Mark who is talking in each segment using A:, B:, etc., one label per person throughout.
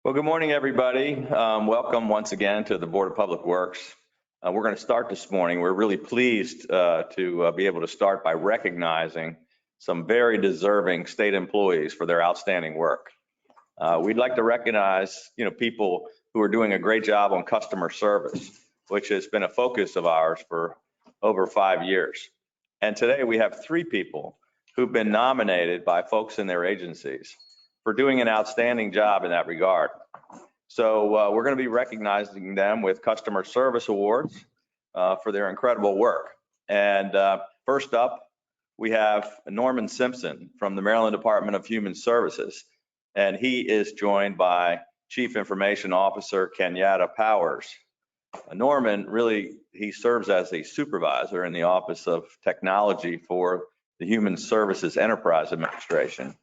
A: Well, good morning, everybody. Welcome once again to the Board of Public Works. We're going to start this morning. We're really pleased to be able to start by recognizing some very deserving state employees for their outstanding work. We'd like to recognize, people who are doing a great job on customer service, which has been a focus of ours for over 5 years. And today we have 3 people who've been nominated by folks in their agencies for doing an outstanding job in that regard. So we're going to be recognizing them with customer service awards for their incredible work. And first up, we have Norman Simpson from the Maryland Department of Human Services. And he is joined by Chief Information Officer Kenyatta Powers. Norman he serves as a supervisor in the Office of Technology for the Human Services Enterprise Administration.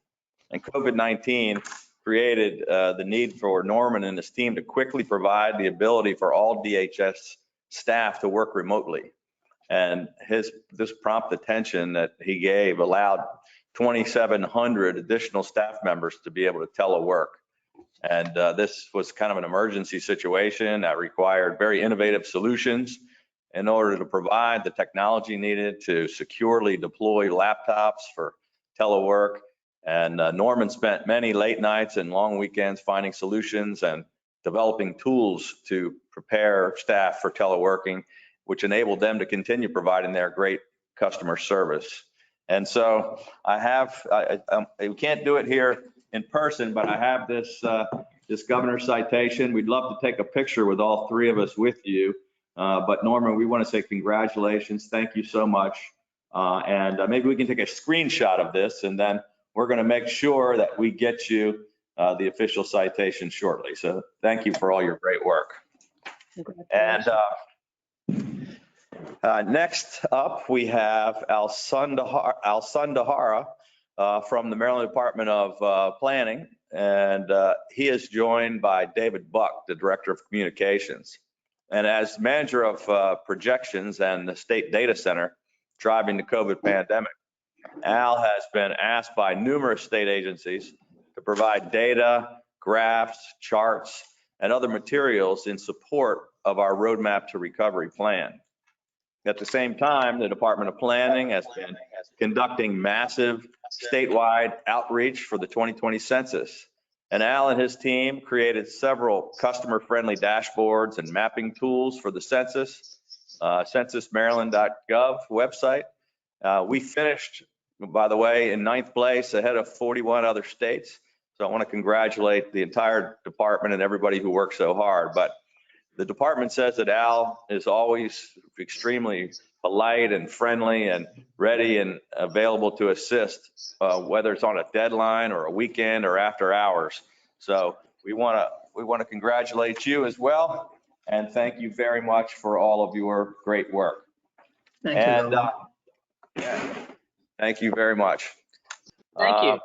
A: And COVID-19 created the need for Norman and his team to quickly provide the ability for all DHS staff to work remotely. And this prompt attention that he gave allowed 2,700 additional staff members to be able to telework. And this was kind of an emergency situation that required very innovative solutions in order to provide the technology needed to securely deploy laptops for telework. And Norman spent many late nights and long weekends finding solutions and developing tools to prepare staff for teleworking, which enabled them to continue providing their great customer service. And so we can't do it here in person, but I have this governor's citation. We'd love to take a picture with all 3 of us with you. But Norman, we want to say congratulations. Thank you so much. And maybe we can take a screenshot of this, and then we're going to make sure that we get you the official citation shortly. So thank you for all your great work. And next up, we have Al Sundahara from the Maryland Department of Planning. And he is joined by David Buck, the Director of Communications. And as manager of projections and the State Data Center driving the COVID pandemic, Al has been asked by numerous state agencies to provide data, graphs, charts, and other materials in support of our Roadmap to Recovery plan. At the same time, the Department of Planning has been conducting massive statewide outreach for the 2020 census. And Al and his team created several customer-friendly dashboards and mapping tools for the census, censusmaryland.gov website. We finished, by the way, in 9th place ahead of 41 other states. So I want to congratulate the entire department and everybody who worked so hard. But the department says that Al is always extremely polite and friendly and ready and available to assist, whether it's on a deadline or a weekend or after hours. So we want to congratulate you as well, and thank you very much for all of your great work.
B: Thank you.
A: Yeah, thank you very much.
B: Thank you.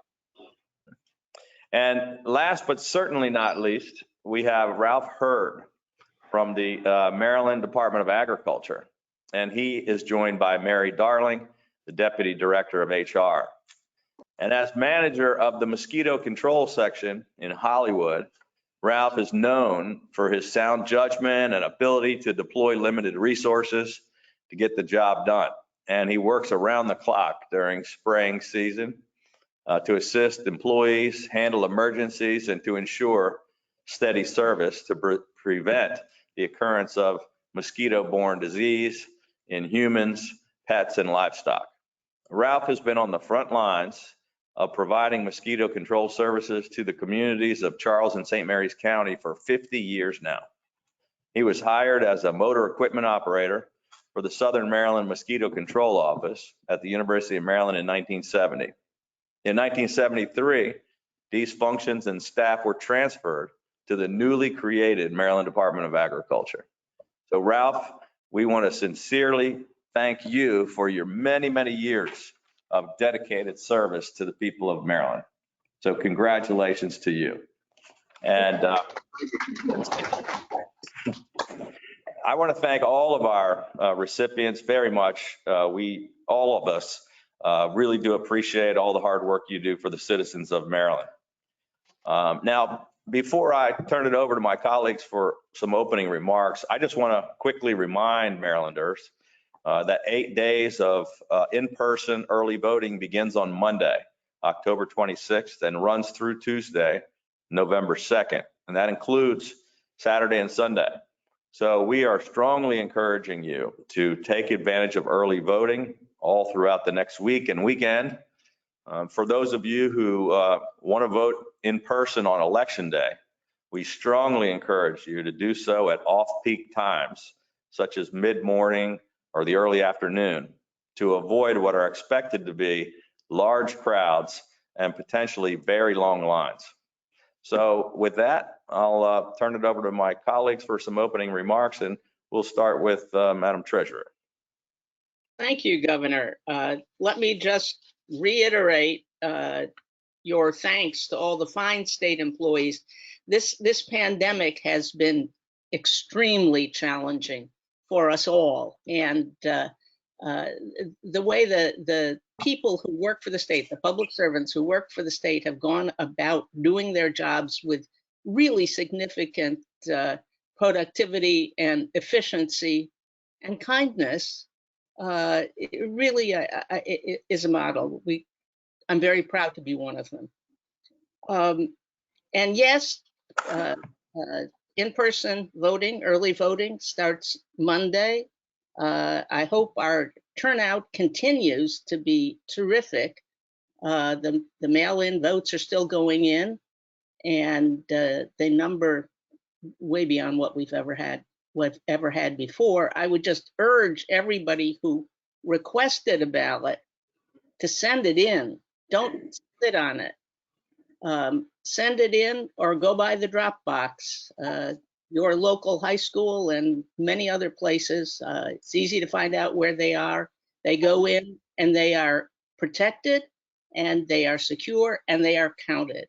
A: And last but certainly not least, we have Ralph Hurd from the Maryland Department of Agriculture. And he is joined by Mary Darling, the Deputy Director of HR. And as manager of the mosquito control section in Hollywood, Ralph is known for his sound judgment and ability to deploy limited resources to get the job done. And he works around the clock during spraying season to assist employees, handle emergencies, and to ensure steady service to prevent the occurrence of mosquito-borne disease in humans, pets, and livestock. Ralph has been on the front lines of providing mosquito control services to the communities of Charles and St. Mary's County for 50 years now. He was hired as a motor equipment operator for the Southern Maryland Mosquito Control Office at the University of Maryland in 1970. In 1973, these functions and staff were transferred to the newly created Maryland Department of Agriculture. So Ralph, we want to sincerely thank you for your many, many years of dedicated service to the people of Maryland. So congratulations to you. And I want to thank all of our recipients very much. All of us really do appreciate all the hard work you do for the citizens of Maryland. Now, Before I turn it over to my colleagues for some opening remarks, I just want to quickly remind Marylanders that 8 days of in-person early voting begins on Monday, October 26th, and runs through Tuesday, November 2nd. And that includes Saturday and Sunday. So we are strongly encouraging you to take advantage of early voting all throughout the next week and weekend. For those of you who want to vote in person on election day, we strongly encourage you to do so at off-peak times, such as mid-morning or the early afternoon, to avoid what are expected to be large crowds and potentially very long lines. So with that, I'll turn it over to my colleagues for some opening remarks, and we'll start with Madam Treasurer.
B: Thank you, Governor. Let me just reiterate your thanks to all the fine state employees. This pandemic has been extremely challenging for us all. And the way the people who work for the state, the public servants who work for the state, have gone about doing their jobs with really significant productivity and efficiency and kindness, it really it is a model. I'm very proud to be one of them. And yes, in-person voting, early voting starts Monday. I hope our turnout continues to be terrific. The mail-in votes are still going in, and they number way beyond what we've ever had before. I would just urge everybody who requested a ballot to send it in. Don't sit on it. Send it in or go by the drop box. Your local high school and many other places, it's easy to find out where they are. They go in and they are protected and they are secure and they are counted.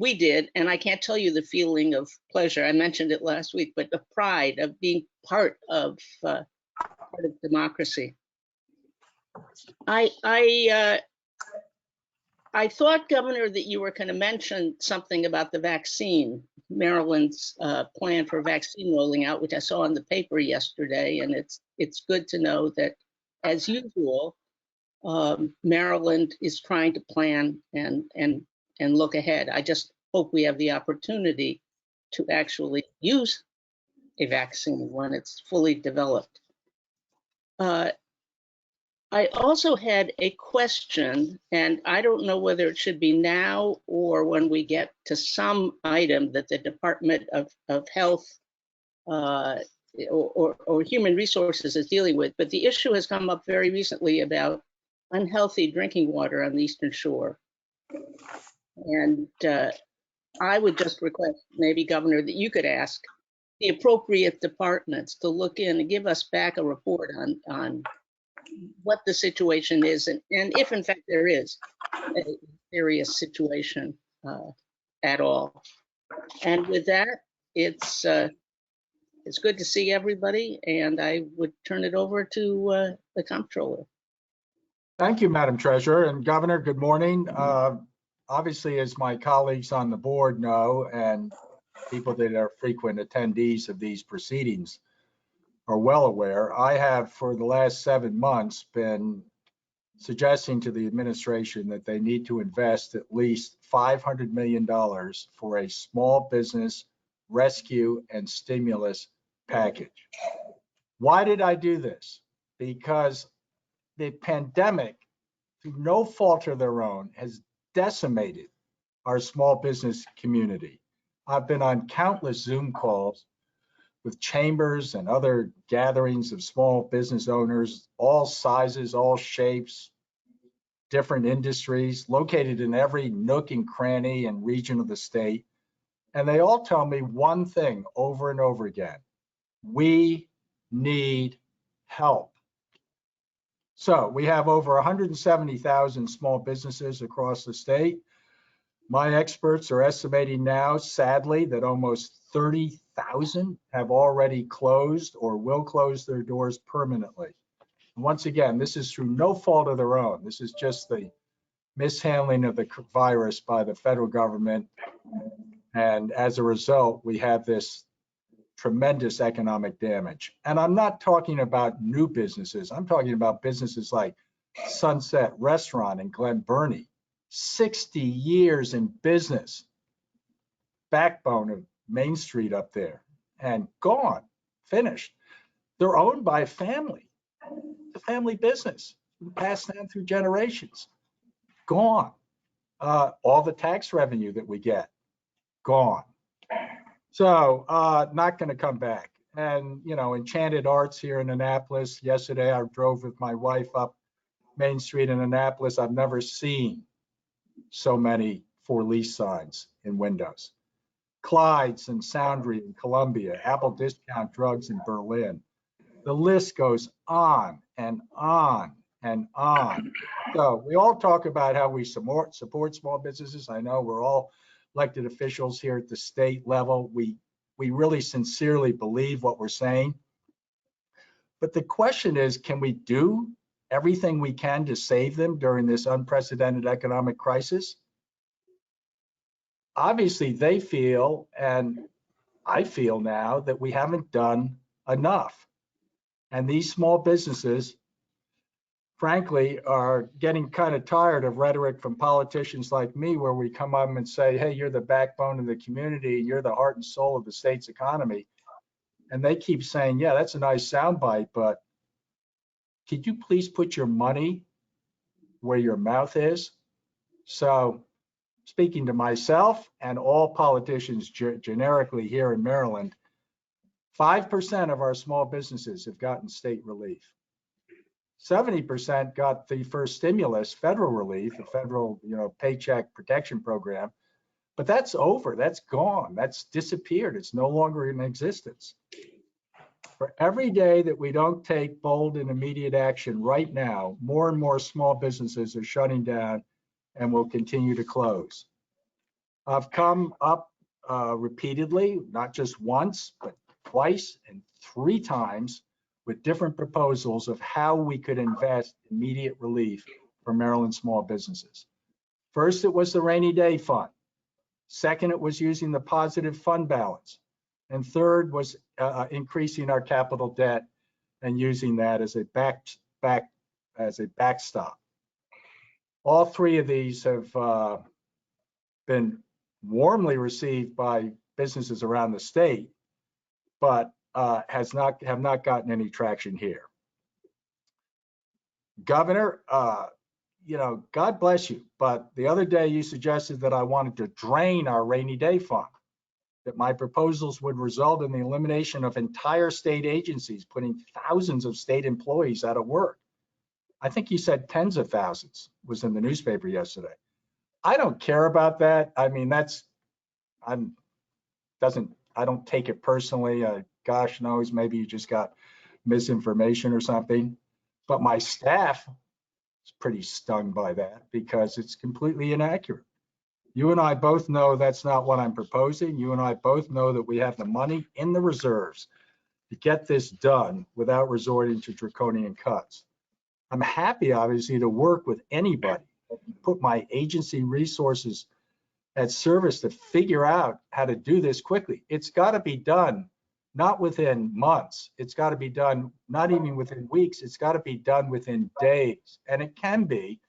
B: We did, and I can't tell you the feeling of pleasure. I mentioned it last week, but the pride of being part of democracy. I thought, Governor, that you were going to mention something about the vaccine, Maryland's plan for vaccine rolling out, which I saw in the paper yesterday, and it's good to know that, as usual, Maryland is trying to plan and look ahead. I just hope we have the opportunity to actually use a vaccine when it's fully developed. I also had a question, and I don't know whether it should be now or when we get to some item that the Department of Health or Human Resources is dealing with, but the issue has come up very recently about unhealthy drinking water on the Eastern Shore. And I would just request, maybe, Governor, that you could ask the appropriate departments to look in and give us back a report on what the situation is, and if in fact there is a serious situation at all. And with that, it's good to see everybody, and I would turn it over to the comptroller.
C: Thank you, Madam Treasurer. And Governor, good morning. Obviously, as my colleagues on the board know, and people that are frequent attendees of these proceedings are well aware, I have for the last 7 months been suggesting to the administration that they need to invest at least $500 million for a small business rescue and stimulus package. Why did I do this? Because the pandemic, through no fault of their own, has decimated our small business community. I've been on countless Zoom calls with chambers and other gatherings of small business owners, all sizes, all shapes, different industries, located in every nook and cranny and region of the state. And they all tell me one thing over and over again: we need help. So we have over 170,000 small businesses across the state. My experts are estimating now, sadly, that almost 30,000 have already closed or will close their doors permanently. And once again, this is through no fault of their own. This is just the mishandling of the virus by the federal government. And as a result, we have this tremendous economic damage. And I'm not talking about new businesses. I'm talking about businesses like Sunset Restaurant in Glen Burnie, 60 years in business, backbone of Main Street up there, and gone, finished. They're owned by a family, the family business, passed down through generations, gone. All the tax revenue that we get, gone. So not going to come back. And, you know, Enchanted Arts here in Annapolis, yesterday I drove with my wife up Main Street in Annapolis. I've never seen so many for lease signs in windows. Clyde's and Soundry in Columbia, Apple Discount Drugs in Berlin. The list goes on and on and on. So we all talk about how we support small businesses. I know we're all elected officials here at the state level. We really sincerely believe what we're saying. But the question is, can we do everything we can to save them during this unprecedented economic crisis? Obviously, they feel, and I feel now, that we haven't done enough. And these small businesses, frankly, are getting kind of tired of rhetoric from politicians like me, where we come up and say, hey, you're the backbone of the community, you're the heart and soul of the state's economy. And they keep saying, yeah, that's a nice soundbite, but could you please put your money where your mouth is? So speaking to myself and all politicians generically here in Maryland, 5% of our small businesses have gotten state relief. 70% got the first stimulus, federal relief, the federal, Paycheck Protection Program, but that's over, that's gone, that's disappeared, it's no longer in existence. For every day that we don't take bold and immediate action right now, more and more small businesses are shutting down and will continue to close. I've come up repeatedly, not just once, but twice and 3 times with different proposals of how we could invest immediate relief for Maryland small businesses. First, it was the rainy day fund. Second, it was using the positive fund balance. And third was increasing our capital debt and using that as a backstop. All 3 of these have been warmly received by businesses around the state, but have not gotten any traction here. Governor, God bless you, but the other day you suggested that I wanted to drain our rainy day fund, that my proposals would result in the elimination of entire state agencies, putting thousands of state employees out of work. I think you said tens of thousands was in the newspaper yesterday. I don't care about that. I mean, I don't take it personally. Gosh knows, maybe you just got misinformation or something. But my staff is pretty stung by that because it's completely inaccurate. You and I both know that's not what I'm proposing. You and I both know that we have the money in the reserves to get this done without resorting to draconian cuts. I'm happy, obviously, to work with anybody, put my agency resources at service to figure out how to do this quickly. It's got to be done not within months. It's got to be done not even within weeks. It's got to be done within days. And it can be.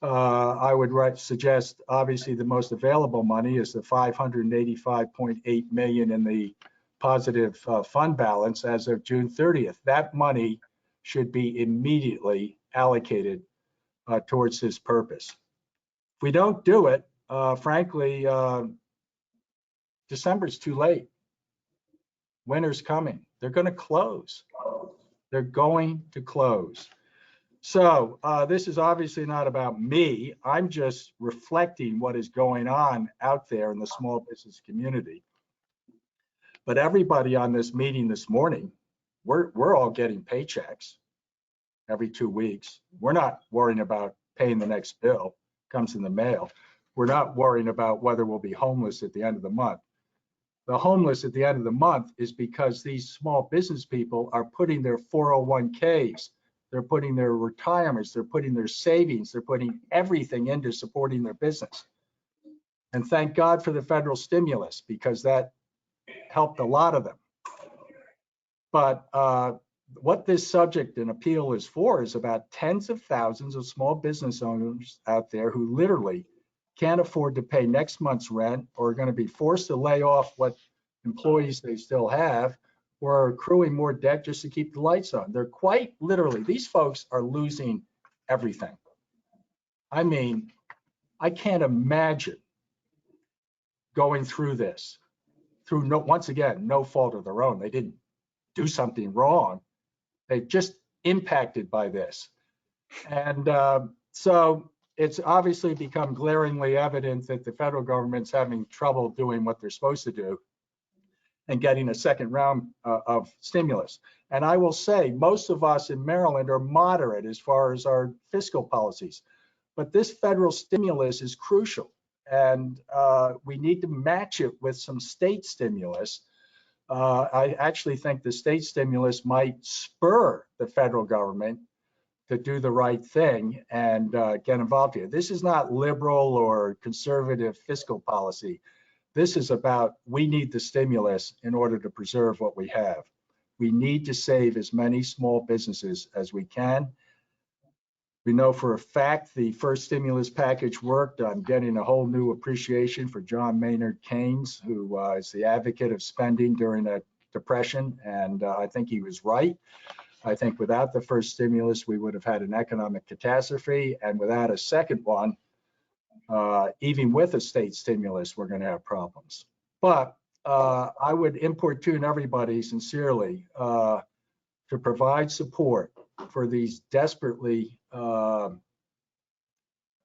C: I would suggest, obviously, the most available money is the $585.8 million in the positive fund balance as of June 30th. That money should be immediately allocated towards this purpose. If we don't do it, frankly, December's too late. Winter's coming. They're going to close. They're going to close. So this is obviously not about me. I'm just reflecting what is going on out there in the small business community. But everybody on this meeting this morning, we're all getting paychecks every 2 weeks. We're not worrying about paying the next bill, comes in the mail. We're not worrying about whether we'll be homeless at the end of the month. The homeless at the end of the month is because these small business people are putting their 401ks They're putting their retirements, they're putting their savings, they're putting everything into supporting their business. And thank God for the federal stimulus, because that helped a lot of them. But what this subject and appeal is for is about tens of thousands of small business owners out there who literally can't afford to pay next month's rent, or are going to be forced to lay off what employees they still have, or are accruing more debt just to keep the lights on. They're quite literally, these folks are losing everything. I mean, I can't imagine going through this through once again, no fault of their own. They didn't do something wrong. They just impacted by this. And so it's obviously become glaringly evident that the federal government's having trouble doing what they're supposed to do and getting a second round of stimulus. And I will say, most of us in Maryland are moderate as far as our fiscal policies, but this federal stimulus is crucial. And we need to match it with some state stimulus. I actually think the state stimulus might spur the federal government to do the right thing and get involved here. This is not liberal or conservative fiscal policy. This is about, we need the stimulus in order to preserve what we have. We need to save as many small businesses as we can. We know for a fact the first stimulus package worked. I'm getting a whole new appreciation for John Maynard Keynes, who is the advocate of spending during a depression, and I think he was right. I think without the first stimulus, we would have had an economic catastrophe, and without a second one, even with a state stimulus, we're going to have problems. But I would importune everybody sincerely to provide support for these desperately, how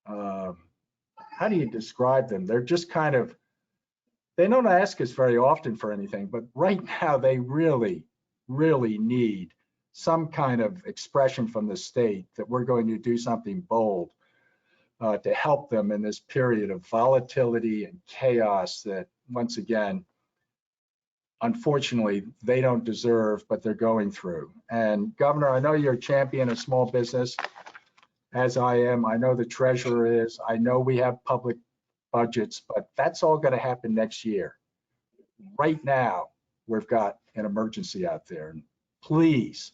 C: do you describe them? They're just kind of, they don't ask us very often for anything, but right now they really, really need some kind of expression from the state that we're going to do something bold to help them in this period of volatility and chaos that, once again, unfortunately, they don't deserve, but they're going through. And Governor, I know you're a champion of small business, as I am. I know the treasurer is. I know we have public budgets, but that's all going to happen next year. Right now, we've got an emergency out there. And please,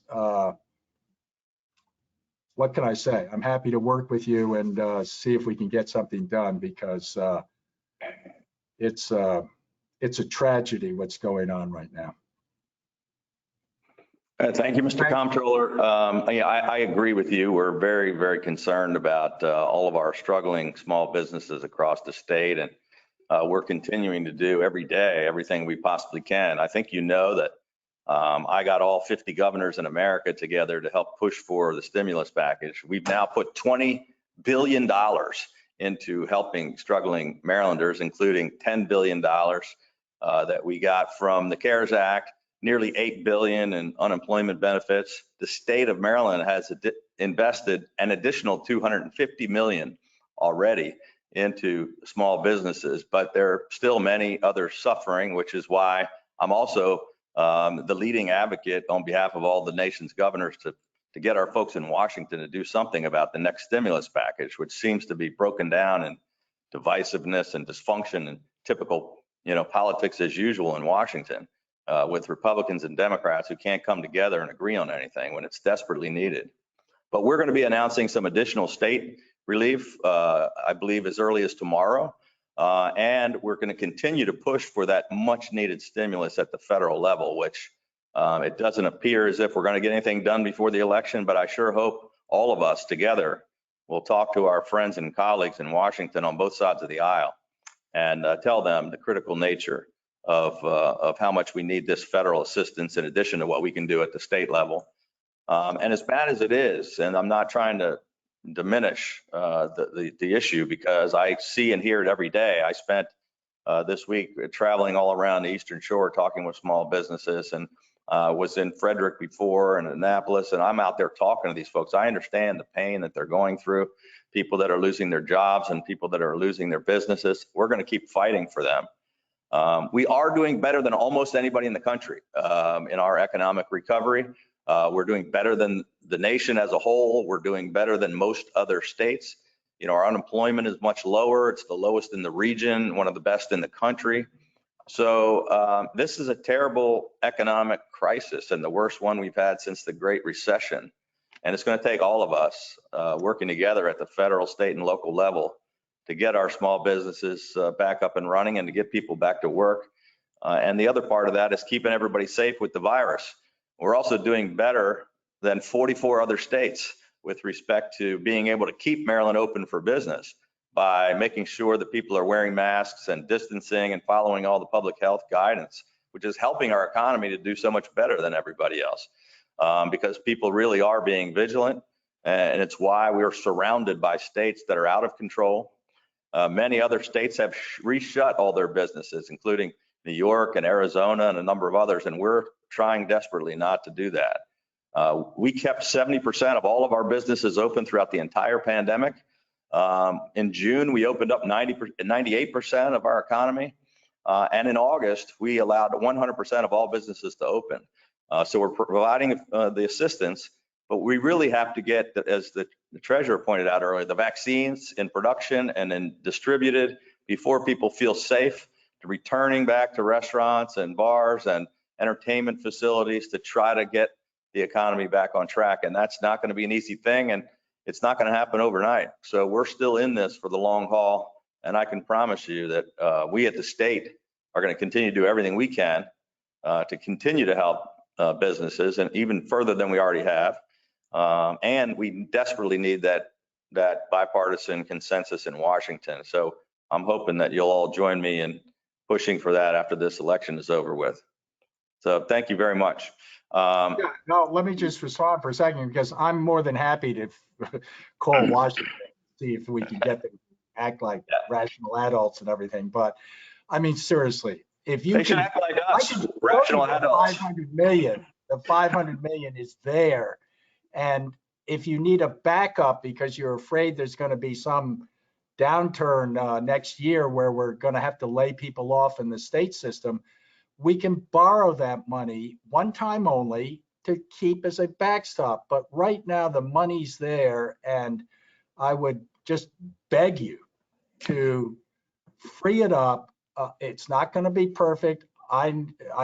C: what can I say? I'm happy to work with you and see if we can get something done, because it's a tragedy what's going on right now.
A: Thank you, Mr. Comptroller. I agree with you. We're very, very concerned about all of our struggling small businesses across the state, and we're continuing to do every day everything we possibly can. I think you know that I got all 50 governors in America together to help push for the stimulus package. We've now put $20 billion into helping struggling Marylanders, including $10 billion that we got from the CARES Act, nearly $8 billion in unemployment benefits. The state of Maryland has invested an additional $250 million already into small businesses, but there are still many others suffering, which is why I'm also the leading advocate on behalf of all the nation's governors to get our folks in Washington to do something about the next stimulus package, which seems to be broken down in divisiveness and dysfunction and typical, politics as usual in Washington, with Republicans and Democrats who can't come together and agree on anything when it's desperately needed. But we're going to be announcing some additional state relief, I believe, as early as tomorrow. And we're going to continue to push for that much needed stimulus at the federal level, which it doesn't appear as if we're going to get anything done before the election, but I sure hope all of us together will talk to our friends and colleagues in Washington on both sides of the aisle and tell them the critical nature of how much we need this federal assistance in addition to what we can do at the state level. And as bad as it is, and I'm not trying to diminish the issue, because I see and hear it every day. I spent this week traveling all around the Eastern Shore talking with small businesses, and was in Frederick before and Annapolis, and I'm out there talking to these folks. I understand the pain that they're going through, people that are losing their jobs and people that are losing their businesses. We're going to keep fighting for them. We are doing better than almost anybody in the country in our economic recovery. We're doing better than the nation as a whole. We're doing better than most other states. You know, our unemployment is much lower. It's the lowest in the region, one of the best in the country. So this is a terrible economic crisis and the worst one we've had since the Great Recession. And it's going to take all of us working together at the federal, state, and local level to get our small businesses back up and running and to get people back to work. And the other part of that is keeping everybody safe with the virus. We're also doing better than 44 other states with respect to being able to keep Maryland open for business by making sure that people are wearing masks and distancing and following all the public health guidance, which is helping our economy to do so much better than everybody else. Because people really are being vigilant, and it's why we're surrounded by states that are out of control. Many other states have reshut all their businesses, including New York and Arizona and a number of others, and we're trying desperately not to do that. We kept 70% of all of our businesses open throughout the entire pandemic. In June, we opened up 98% of our economy. And in August, we allowed 100% of all businesses to open. So we're providing the assistance, but we really have to get, as the treasurer pointed out earlier, the vaccines in production and then distributed before people feel safe to returning back to restaurants and bars and entertainment facilities to try to get the economy back on track. And that's not going to be an easy thing, and it's not going to happen overnight. So we're still in this for the long haul. And I can promise you that we at the state are going to continue to do everything we can to continue to help businesses, and even further than we already have. And we desperately need that bipartisan consensus in Washington. So I'm hoping that you'll all join me in pushing for that after this election is over with. So thank you very much.
C: Yeah, no, let me just respond for a second, because I'm more than happy to call Washington, see if we can get them to act like rational adults and everything. But I mean, seriously, if you
A: they should act like us, rational adults.
C: 500 million, the 500 million is there. And if you need a backup because you're afraid there's going to be some downturn next year where we're going to have to lay people off in the state system, we can borrow that money one time only to keep as a backstop. But right now the money's there, and I would just beg you to free it up. It's not going to be perfect. I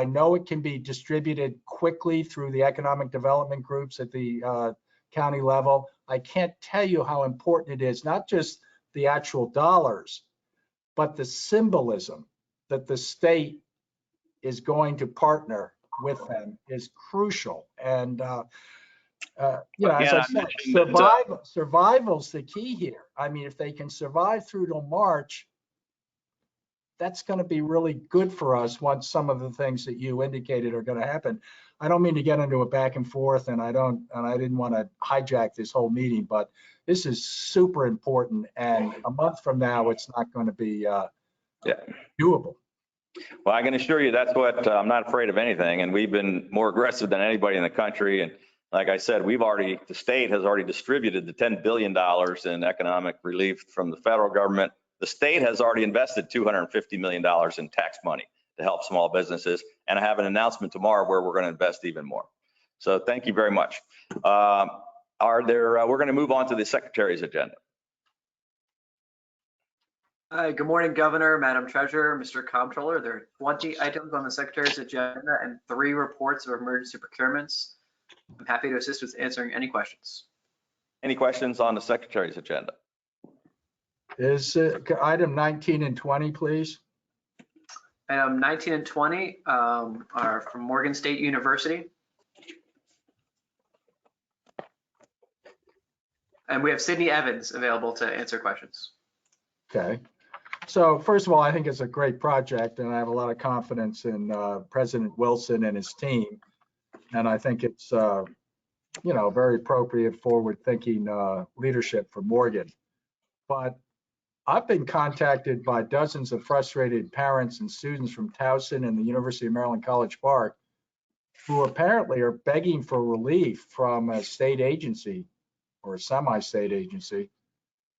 C: know it can be distributed quickly through the economic development groups at the county level. I can't tell you how important it is, not just the actual dollars, but the symbolism that the state is going to partner with them is crucial. And you know, as I said, survival's the key here. I mean, if they can survive through till March, that's going to be really good for us once some of the things that you indicated are going to happen. I don't mean to get into a back and forth, and I didn't want to hijack this whole meeting, but this is super important. And a month from now, it's not going to be doable.
A: Well, I can assure you that's what I'm not afraid of anything. And we've been more aggressive than anybody in the country. And like I said, the state has already distributed the $10 billion in economic relief from the federal government. The state has already invested $250 million in tax money to help small businesses. And I have an announcement tomorrow where we're going to invest even more. So thank you very much. We're going to move on to the secretary's agenda.
D: Hi, good morning, Governor, Madam Treasurer, Mr. Comptroller. There are 20 items on the Secretary's agenda and 3 reports of emergency procurements. I'm happy to assist with answering any questions.
A: Any questions on the Secretary's agenda?
C: Is item 19 and 20, please?
D: Item 19 and 20 are from Morgan State University. And we have Sydney Evans available to answer questions.
C: Okay. So first of all, I think it's a great project, and I have a lot of confidence in President Wilson and his team. And I think it's, you know, very appropriate, forward-thinking leadership for Morgan. But I've been contacted by dozens of frustrated parents and students from Towson and the University of Maryland College Park who apparently are begging for relief from a state agency or a semi-state agency,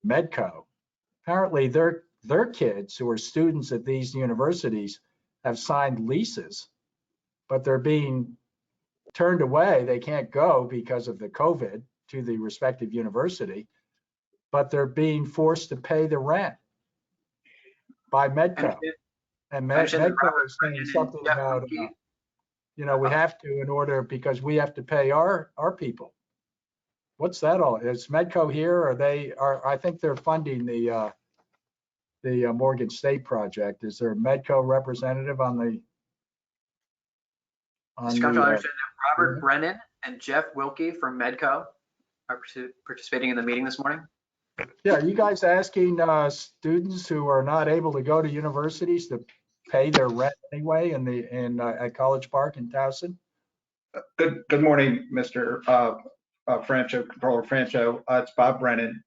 C: Medco. Apparently their kids who are students at these universities have signed leases, but they're being turned away. They can't go because of the COVID to the respective university, but they're being forced to pay the rent by Medco. And
D: mentioned that
C: Medco
D: Robert
C: is saying
D: Brennan and
C: something
D: Jeff
C: about,
D: Wilkie.
C: we have to in order, because we have to pay our people. What's that all? Is Medco here? I think they're funding the Morgan State project. Is there a Medco representative on the?
D: Mr. Comptroller, I understand that Robert Brennan and Jeff Wilkie from Medco are participating in the meeting this morning.
C: Yeah, are you guys asking students who are not able to go to universities to pay their rent anyway at College Park in Towson?
E: Good morning, Mr. Francho, Controller Francho. It's Bob Brennan.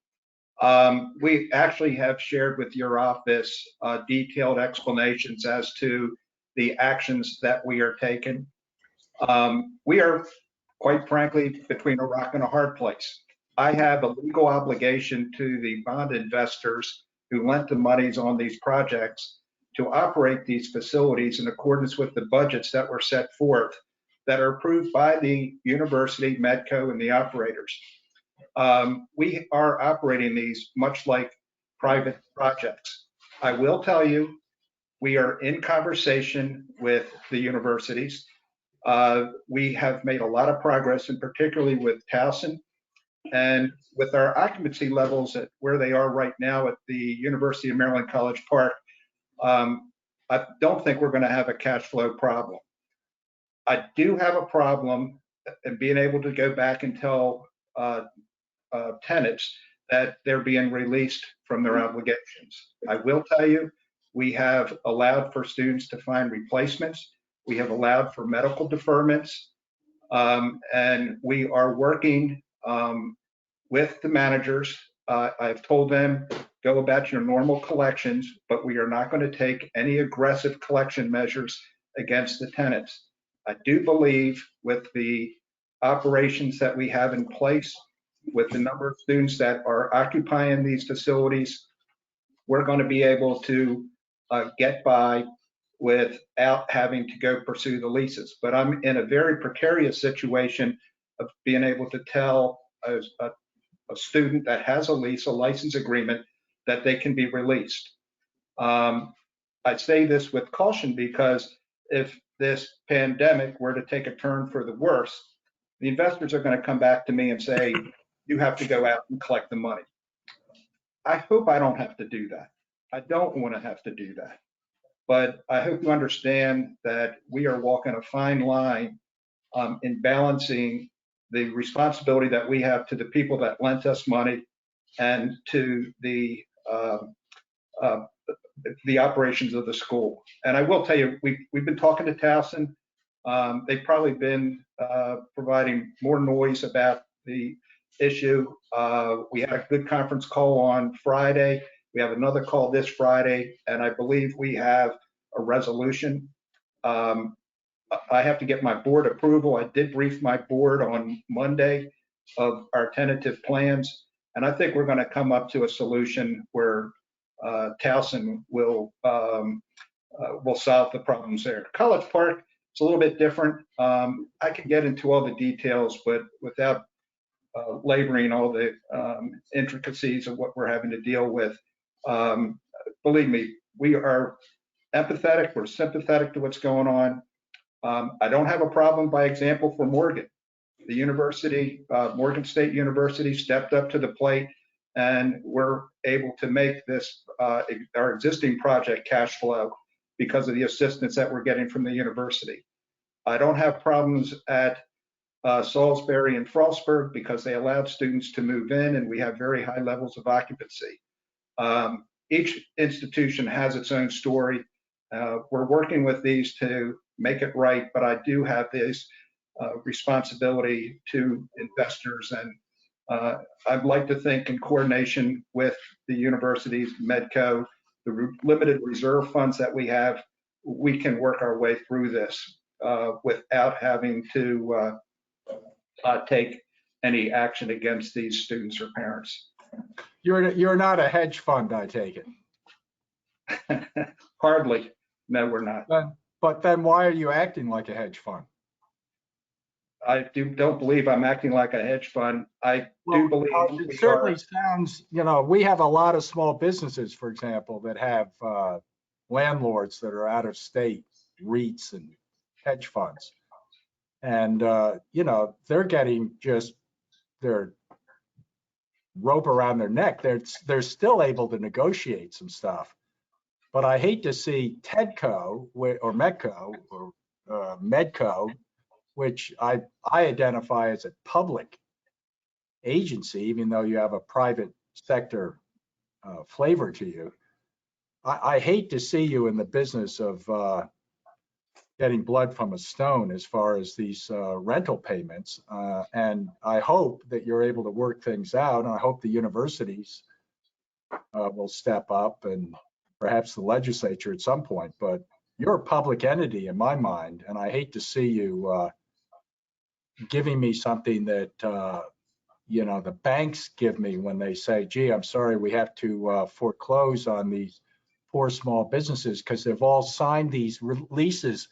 E: We actually have shared with your office detailed explanations as to the actions that we are taking. We are, quite frankly, between a rock and a hard place. I have a legal obligation to the bond investors who lent the monies on these projects to operate these facilities in accordance with the budgets that were set forth that are approved by the university, Medco, and the operators. We are operating these much like private projects. I will tell you, we are in conversation with the universities. We have made a lot of progress, and particularly with Towson, and with our occupancy levels at where they are right now at the University of Maryland College Park. I don't think we're going to have a cash flow problem. I do have a problem in being able to go back and tell tenants that they're being released from their obligations. I will tell you, we have allowed for students to find replacements. We have allowed for medical deferments, and we are working with the managers. I've told them, go about your normal collections, but we are not going to take any aggressive collection measures against the tenants. I do believe with the operations that we have in place, with the number of students that are occupying these facilities, we're going to be able to get by without having to go pursue the leases. But I'm in a very precarious situation of being able to tell a student that has a lease, a license agreement, that they can be released. I say this with caution because if this pandemic were to take a turn for the worse, the investors are going to come back to me and say, you have to go out and collect the money. I hope I don't have to do that. I don't want to have to do that. But I hope you understand that we are walking a fine line in balancing the responsibility that we have to the people that lent us money and to the operations of the school. And I will tell you, we've been talking to Towson. They've probably been providing more noise about the issue. We had a good conference call on Friday. We have another call this Friday, and I believe we have a resolution. I have to get my board approval. I did brief my board on Monday of our tentative plans, and I think we're going to come up to a solution where Towson will solve the problems there. College Park, it's a little bit different. I can get into all the details, but without laboring all the intricacies of what we're having to deal with. Believe me, we are empathetic, we're sympathetic to what's going on. I don't have a problem, by example, for Morgan. The university, Morgan State University, stepped up to the plate, and we're able to make this, our existing project, cash flow because of the assistance that we're getting from the university. I don't have problems at Salisbury and Frostburg because they allowed students to move in, and we have very high levels of occupancy. Each institution has its own story. We're working with these to make it right, but I do have this responsibility to investors, and I'd like to think in coordination with the universities, Medco, the limited reserve funds that we have, we can work our way through this without having to take any action against these students or parents.
C: You're not a hedge fund, I take it.
E: Hardly. No, we're not.
C: But then why are you acting like a hedge fund?
E: I don't believe I'm acting like a hedge fund. I do believe
C: It
E: we
C: certainly
E: are.
C: sounds, we have a lot of small businesses, for example, that have landlords that are out of state, REITs and hedge funds. And, they're getting just their rope around their neck. They're still able to negotiate some stuff. But I hate to see Tedco or Medco or Medco, which I identify as a public agency, even though you have a private sector flavor to you. I hate to see you in the business of getting blood from a stone as far as these rental payments. And I hope that you're able to work things out. And I hope the universities will step up and perhaps the legislature at some point. But you're a public entity in my mind. And I hate to see you giving me something that, the banks give me when they say, gee, I'm sorry, we have to foreclose on these poor small businesses because they've all signed these leases.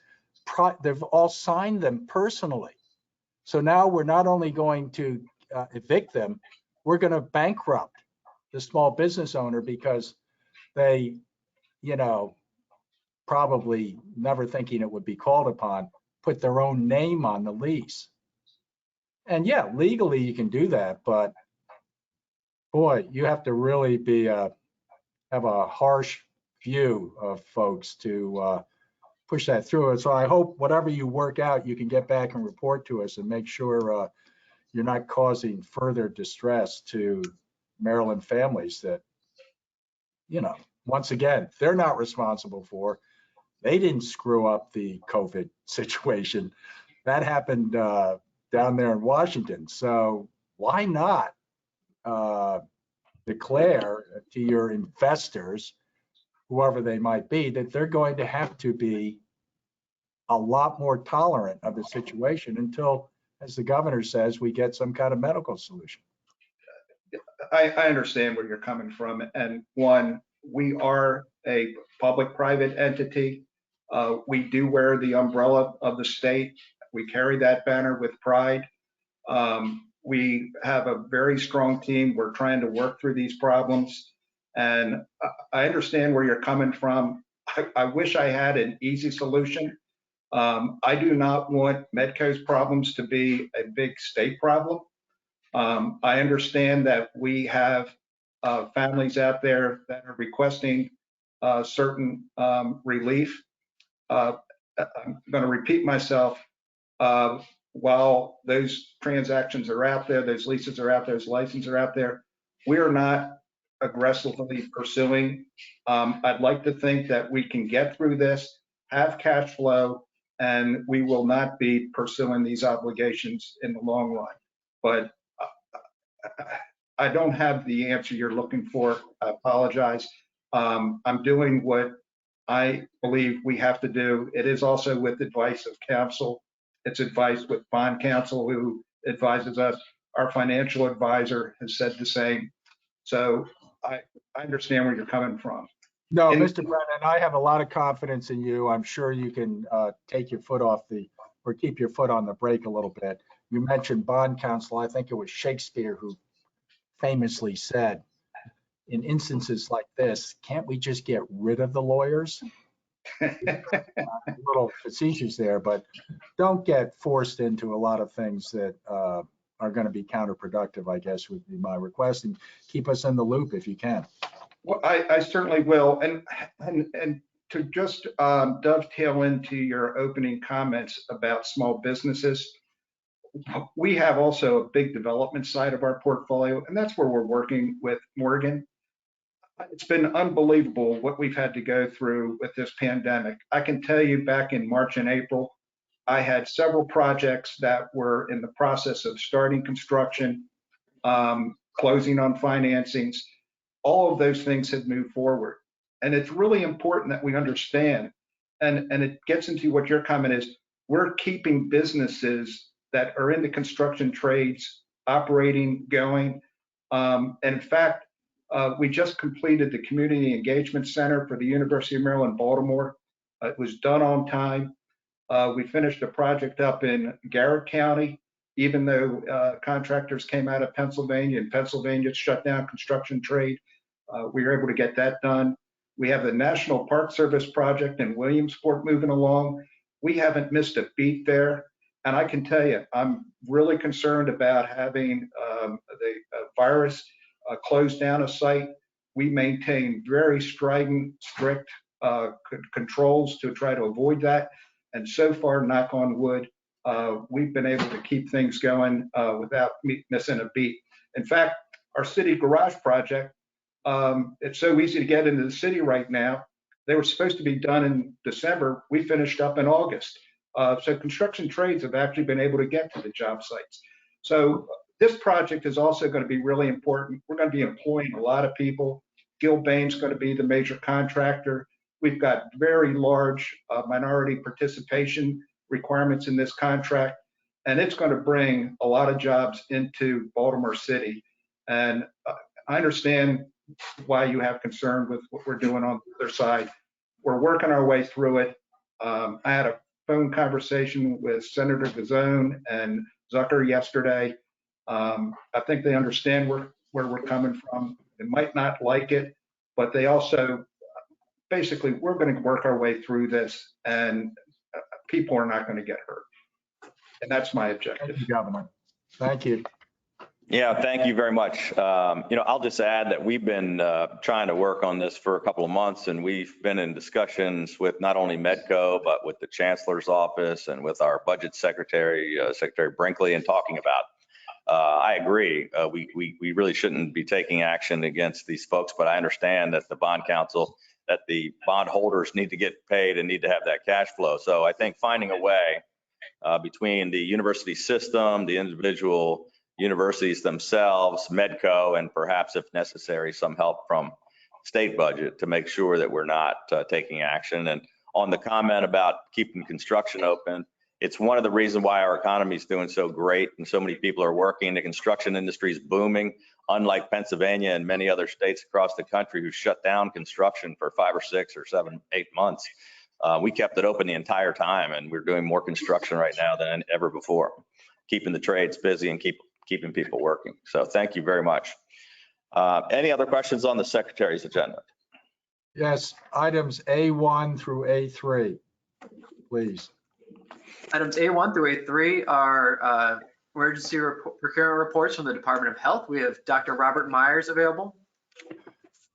C: They've all signed them personally. So now we're not only going to evict them, we're going to bankrupt the small business owner because they, probably never thinking it would be called upon, put their own name on the lease. And yeah, legally you can do that, but boy, you have to really have a harsh view of folks to push that through. And so I hope whatever you work out, you can get back and report to us and make sure you're not causing further distress to Maryland families that, once again, they're not responsible for. They didn't screw up the COVID situation. That happened down there in Washington. So why not declare to your investors, whoever they might be, that they're going to have to be a lot more tolerant of the situation until, as the governor says, we get some kind of medical solution.
E: I understand where you're coming from. And one, we are a public-private entity. We do wear the umbrella of the state. We carry that banner with pride. We have a very strong team. We're trying to work through these problems. And I understand where you're coming from. I wish I had an easy solution. I do not want Medco's problems to be a big state problem. I understand that we have families out there that are requesting certain relief. I'm going to repeat myself. While those transactions are out there, those leases are out there, those licenses are out there, we are not aggressively pursuing. I'd like to think that we can get through this, have cash flow, and we will not be pursuing these obligations in the long run. But I don't have the answer you're looking for. I apologize. I'm doing what I believe we have to do. It is also with advice of counsel. It's advice with bond counsel who advises us. Our financial advisor has said the same. So I understand where you're coming from.
C: No, Mr. Brennan, I have a lot of confidence in you. I'm sure you can take your foot off or keep your foot on the brake a little bit. You mentioned bond counsel. I think it was Shakespeare who famously said, in instances like this, can't we just get rid of the lawyers? A little facetious there, but don't get forced into a lot of things that are going to be counterproductive, I guess, would be my request, and keep us in the loop if you can.
E: Well, I certainly will. And to just dovetail into your opening comments about small businesses, we have also a big development side of our portfolio, and that's where we're working with Morgan. It's been unbelievable what we've had to go through with this pandemic. I can tell you back in March and April, I had several projects that were in the process of starting construction, closing on financings. All of those things have moved forward. And it's really important that we understand, and it gets into what your comment is, we're keeping businesses that are in the construction trades operating, going. And in fact, we just completed the Community Engagement Center for the University of Maryland, Baltimore. It was done on time. We finished a project up in Garrett County, even though contractors came out of Pennsylvania and Pennsylvania shut down construction trade. We were able to get that done. We have the National Park Service project in Williamsport moving along. We haven't missed a beat there. And I can tell you, I'm really concerned about having the virus close down a site. We maintain very strident, strict controls to try to avoid that. And so far, knock on wood, we've been able to keep things going without missing a beat. In fact, our city garage project, it's so easy to get into the city right now. They were supposed to be done in December. We finished up in August. So construction trades have actually been able to get to the job sites. So this project is also going to be really important. We're going to be employing a lot of people. Gil Bain's going to be the major contractor. We've got very large minority participation requirements in this contract, and it's going to bring a lot of jobs into Baltimore City. And I understand why you have concern with what we're doing on the other side. We're working our way through it. I had a phone conversation with Senator Gazzone and Zucker yesterday. I think they understand where we're coming from. They might not like it, but they also, basically, we're going to work our way through this, and people are not going to get hurt. And that's my objective.
C: Thank you, Governor. Thank you.
A: Yeah, thank you very much. I'll just add that we've been trying to work on this for a couple of months, and we've been in discussions with not only Medco, but with the Chancellor's office and with our budget secretary, Secretary Brinkley, and talking about, I agree, we really shouldn't be taking action against these folks, but I understand that the bond council, that the bond holders need to get paid and need to have that cash flow. So I think finding a way between the university system, the individual universities themselves, Medco, and perhaps if necessary, some help from state budget to make sure that we're not taking action. And on the comment about keeping construction open, it's one of the reasons why our economy is doing so great and so many people are working. The construction industry is booming, unlike Pennsylvania and many other states across the country who shut down construction for 5 or 6 or 7, 8 months. We kept it open the entire time, and we're doing more construction right now than ever before, keeping the trades busy and keeping people working. So thank you very much. Any other questions on the Secretary's agenda?
C: Yes, items A1 through A3, please.
D: Items A1 through A3 are emergency procurement reports from the Department of Health. We have Dr. Robert Myers available.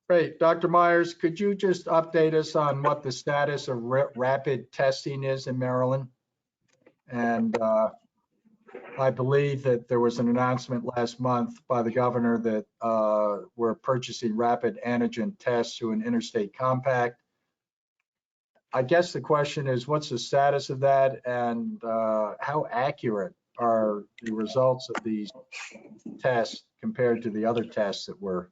C: Great. Dr. Myers, could you just update us on what the status of rapid testing is in Maryland? And I believe that there was an announcement last month by the governor that we're purchasing rapid antigen tests through an interstate compact. I guess the question is, what's the status of that, and how accurate are the results of these tests compared to the other tests that were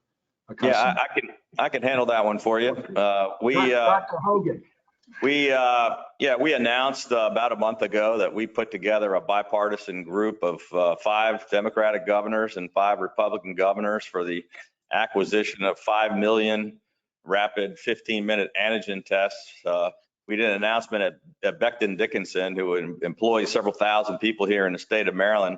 C: accustomed?
A: Yeah, I can handle that one for you.
C: Dr. Hogan.
A: We announced about a month ago that we put together a bipartisan group of 5 Democratic governors and 5 Republican governors for the acquisition of 5 million rapid 15-minute antigen tests. We did an announcement at Becton Dickinson, who employs several thousand people here in the state of Maryland.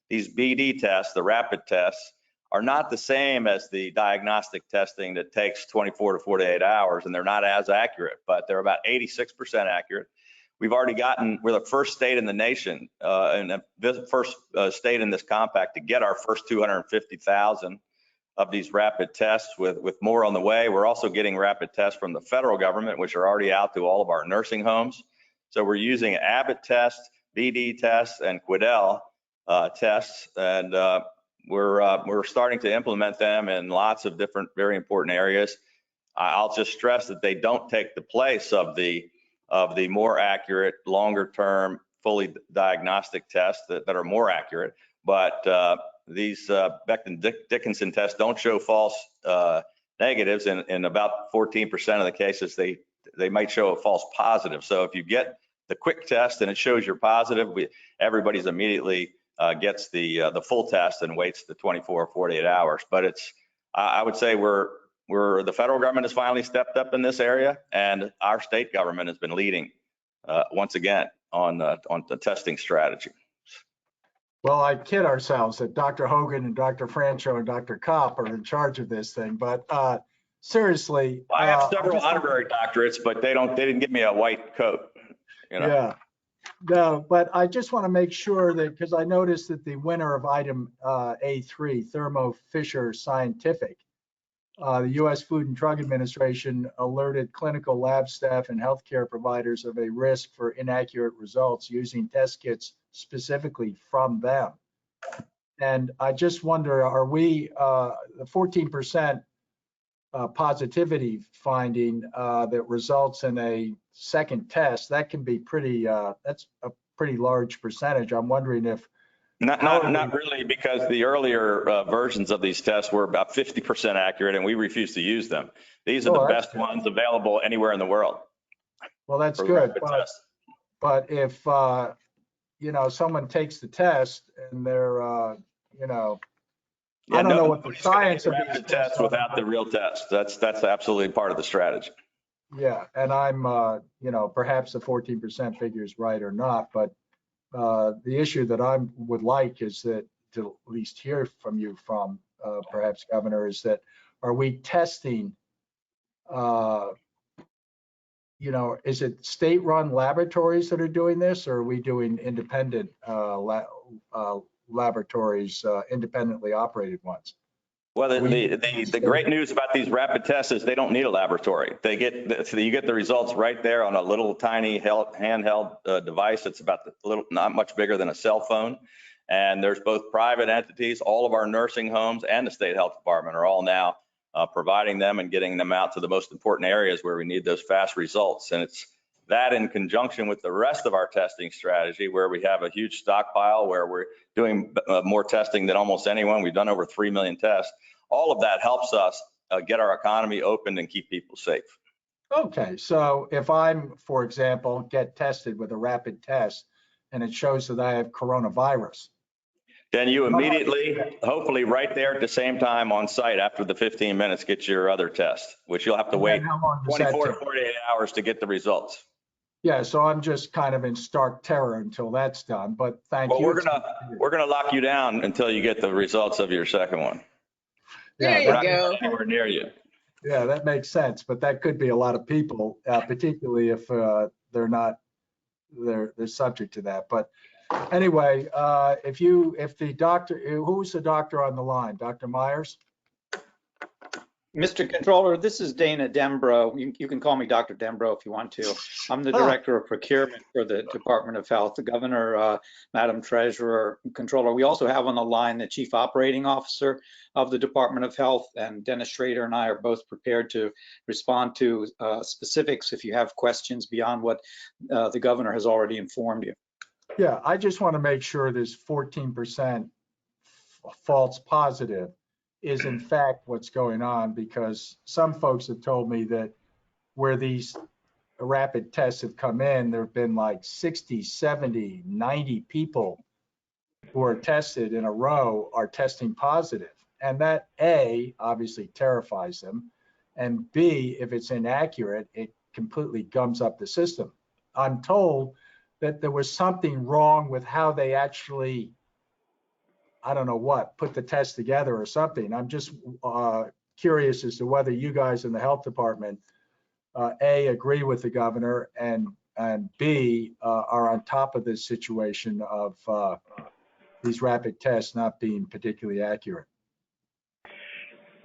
A: These BD tests, the rapid tests, are not the same as the diagnostic testing that takes 24 to 48 hours, and they're not as accurate, but they're about 86% accurate. We're the first state in the nation, and the first state in this compact to get our first 250,000 of these rapid tests, with more on the way. We're also getting rapid tests from the federal government, which are already out to all of our nursing homes. So we're using Abbott tests, BD tests, and Quidel tests, and we're starting to implement them in lots of different, very important areas. I'll just stress that they don't take the place of the more accurate, longer term, fully diagnostic tests that are more accurate. But these Becton Dickinson tests don't show false negatives. In about 14% of the cases, they might show a false positive. So if you get the quick test and it shows you're positive, everybody's immediately gets the full test and waits the 24 or 48 hours. But I would say the federal government has finally stepped up in this area, and our state government has been leading once again the testing strategy.
C: Well, I kid ourselves that Dr. Hogan and Dr. Francho and Dr. Kopp are in charge of this thing, but seriously.
A: I have several honorary doctorates, but they didn't give me a white coat, you know.
C: Yeah, no, but I just want to make sure that, because I noticed that the winner of item A3, Thermo Fisher Scientific, the U.S. Food and Drug Administration alerted clinical lab staff and healthcare providers of a risk for inaccurate results using test kits specifically from them. And I just wonder, are we, the 14% positivity finding that results in a second test, that can be pretty, that's a pretty large percentage. I'm wondering if.
A: Not really, because the earlier versions of these tests were about 50% accurate, and we refuse to use them. These are the best ones available anywhere in the world.
C: Well, that's good. But if, you know, someone takes the test and they're, you know, I don't know what the science of these
A: tests without the real test. That's absolutely part of the strategy.
C: Yeah, and I'm, you know, perhaps the 14% figure is right or not, but the issue that I would like is that to at least hear from you perhaps, Governor, is that are we testing, you know, is it state-run laboratories that are doing this, or are we doing independent laboratories, independently operated ones?
A: Well, the great news about these rapid tests is they don't need a laboratory. You get the results right there on a little tiny handheld device. It's about not much bigger than a cell phone. And there's both private entities, all of our nursing homes and the state health department are all now providing them and getting them out to the most important areas where we need those fast results. And it's that in conjunction with the rest of our testing strategy, where we have a huge stockpile, where we're doing more testing than almost anyone. We've done over 3 million tests. All of that helps us get our economy open and keep people safe.
C: Okay, so if I'm, for example, get tested with a rapid test and it shows that I have coronavirus,
A: then you immediately, hopefully right there at the same time on site after the 15 minutes, get your other test, which you'll have to wait 24 to 48 hours to get the results.
C: Yeah, so I'm just kind of in stark terror until that's done, but thank you.
A: Well, we're gonna lock you down until you get the results of your second one.
B: There you go.
A: Anywhere near you.
C: Yeah, that makes sense, but that could be a lot of people, particularly if they're subject to that. But anyway, if the doctor, who's the doctor on the line? Dr. Myers?
F: Mr. Controller, this is Dana Dembro. You can call me Dr. Dembro if you want to. I'm the Director of Procurement for the Department of Health, the Governor, Madam Treasurer, Controller. We also have on the line the Chief Operating Officer of the Department of Health, and Dennis Schrader and I are both prepared to respond to specifics if you have questions beyond what the Governor has already informed you.
C: Yeah, I just want to make sure this 14% false positive is in fact what's going on, because some folks have told me that where these rapid tests have come in, there have been like 60, 70, 90 people who are tested in a row are testing positive. And that A, obviously terrifies them. And B, if it's inaccurate, it completely gums up the system. I'm told that there was something wrong with how they actually, I don't know what, put the test together or something. I'm just curious as to whether you guys in the health department, A, agree with the governor, and B, are on top of this situation of these rapid tests not being particularly accurate.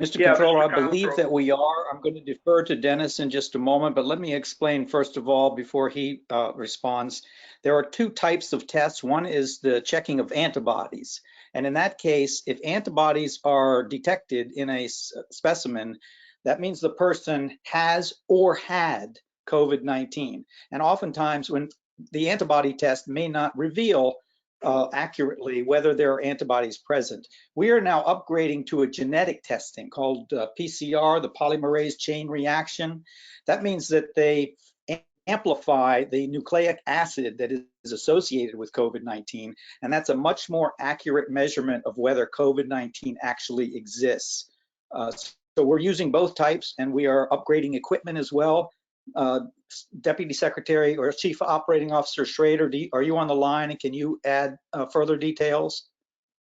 F: Mr. Controller, I believe that we are. I'm going to defer to Dennis in just a moment, but let me explain first of all, before he responds. There are two types of tests. One is the checking of antibodies. And in that case, if antibodies are detected in a specimen, that means the person has or had COVID-19. And oftentimes when the antibody test may not reveal accurately whether there are antibodies present. We are now upgrading to a genetic testing called PCR, the polymerase chain reaction. That means that they amplify the nucleic acid that is associated with COVID-19, and that's a much more accurate measurement of whether COVID-19 actually exists. So we're using both types, and we are upgrading equipment as well. Deputy Secretary or Chief Operating Officer Schrader, are you on the line, and can you add further details?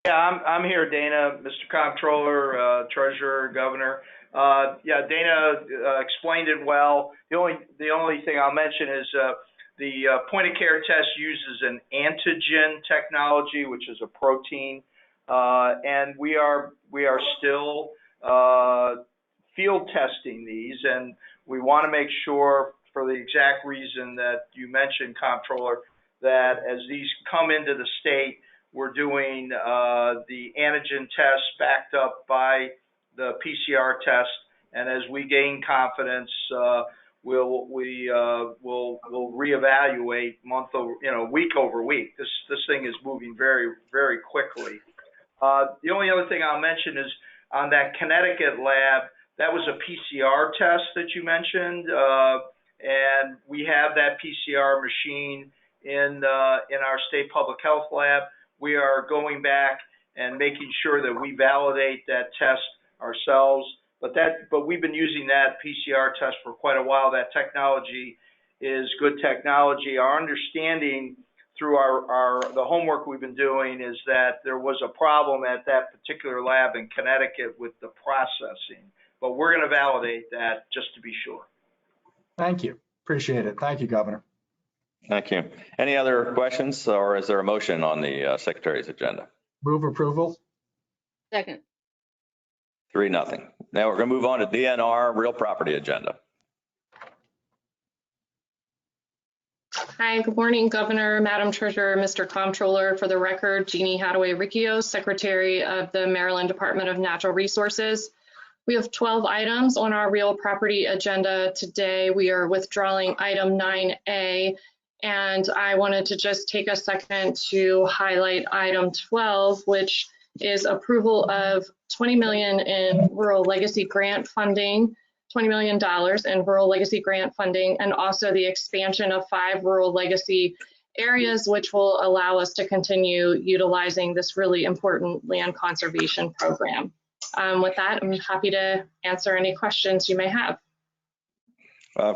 G: Yeah, I'm here, Dana, Mr. Comptroller, Treasurer, Governor. Yeah, Dana explained it well. The only thing I'll mention is the point of care test uses an antigen technology, which is a protein, and we are still field testing these, and we want to make sure, for the exact reason that you mentioned, Comptroller, that as these come into the state, we're doing the antigen test backed up by the PCR test, and as we gain confidence, we'll reevaluate week over week. This thing is moving very, very quickly. The only other thing I'll mention is on that Connecticut lab, that was a PCR test that you mentioned, and we have that PCR machine in our state public health lab. We are going back and making sure that we validate that test ourselves. But we've been using that PCR test for quite a while. That technology is good technology. Our understanding through the homework we've been doing is that there was a problem at that particular lab in Connecticut with the processing. But we're going to validate that just to be sure.
C: Thank you. Appreciate it. Thank you, Governor.
A: Thank you. Any other questions, or is there a motion on the Secretary's agenda?
C: Move approval.
B: Second.
A: 3-0. Now we're going to move on to DNR, real property agenda.
H: Hi, good morning, Governor, Madam Treasurer, Mr. Comptroller. For the record, Jeannie Hadaway-Riccio, Secretary of the Maryland Department of Natural Resources. We have 12 items on our real property agenda today. We are withdrawing item 9A, and I wanted to just take a second to highlight item 12, which is approval of $20 million in rural legacy grant funding, $20 million in rural legacy grant funding, and also the expansion of 5 rural legacy areas, which will allow us to continue utilizing this really important land conservation program. With that, I'm happy to answer any questions you may have.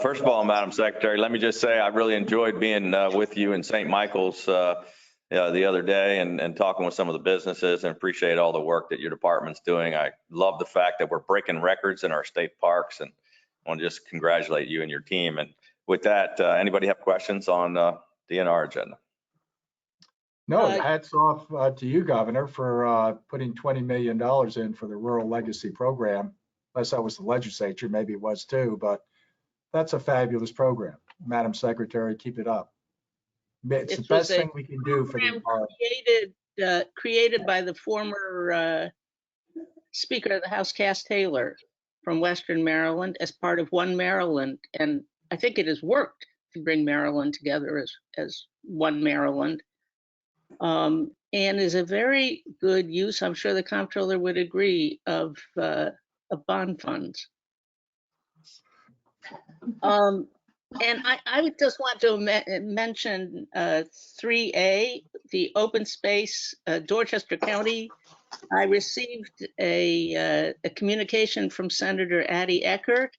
A: First of all, Madam Secretary, let me just say I really enjoyed being with you in St. Michael's the other day and talking with some of the businesses, and appreciate all the work that your department's doing. I love the fact that we're breaking records in our state parks, and I want to just congratulate you and your team. And with that, anybody have questions on the DNR agenda?
C: No, hats off to you, Governor, for putting $20 million in for the rural legacy program. Unless that was the legislature, maybe it was too, but that's a fabulous program. Madam Secretary, keep it up. It's the best thing we can do for the environment.
B: Created by the former Speaker of the House, Cass Taylor, from Western Maryland, as part of One Maryland, and I think it has worked to bring Maryland together as One Maryland, and is a very good use, I'm sure the Comptroller would agree, of bond funds. And I would just want to mention 3A, the open space, Dorchester County. I received a communication from Senator Addie Eckert,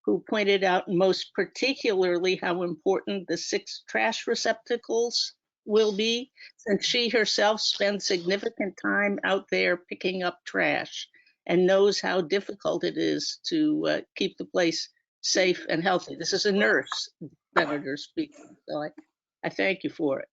B: who pointed out most particularly how important the 6 trash receptacles will be, since she herself spends significant time out there picking up trash and knows how difficult it is to keep the place safe and healthy. This is a nurse, Senator speaking, so I thank you for it.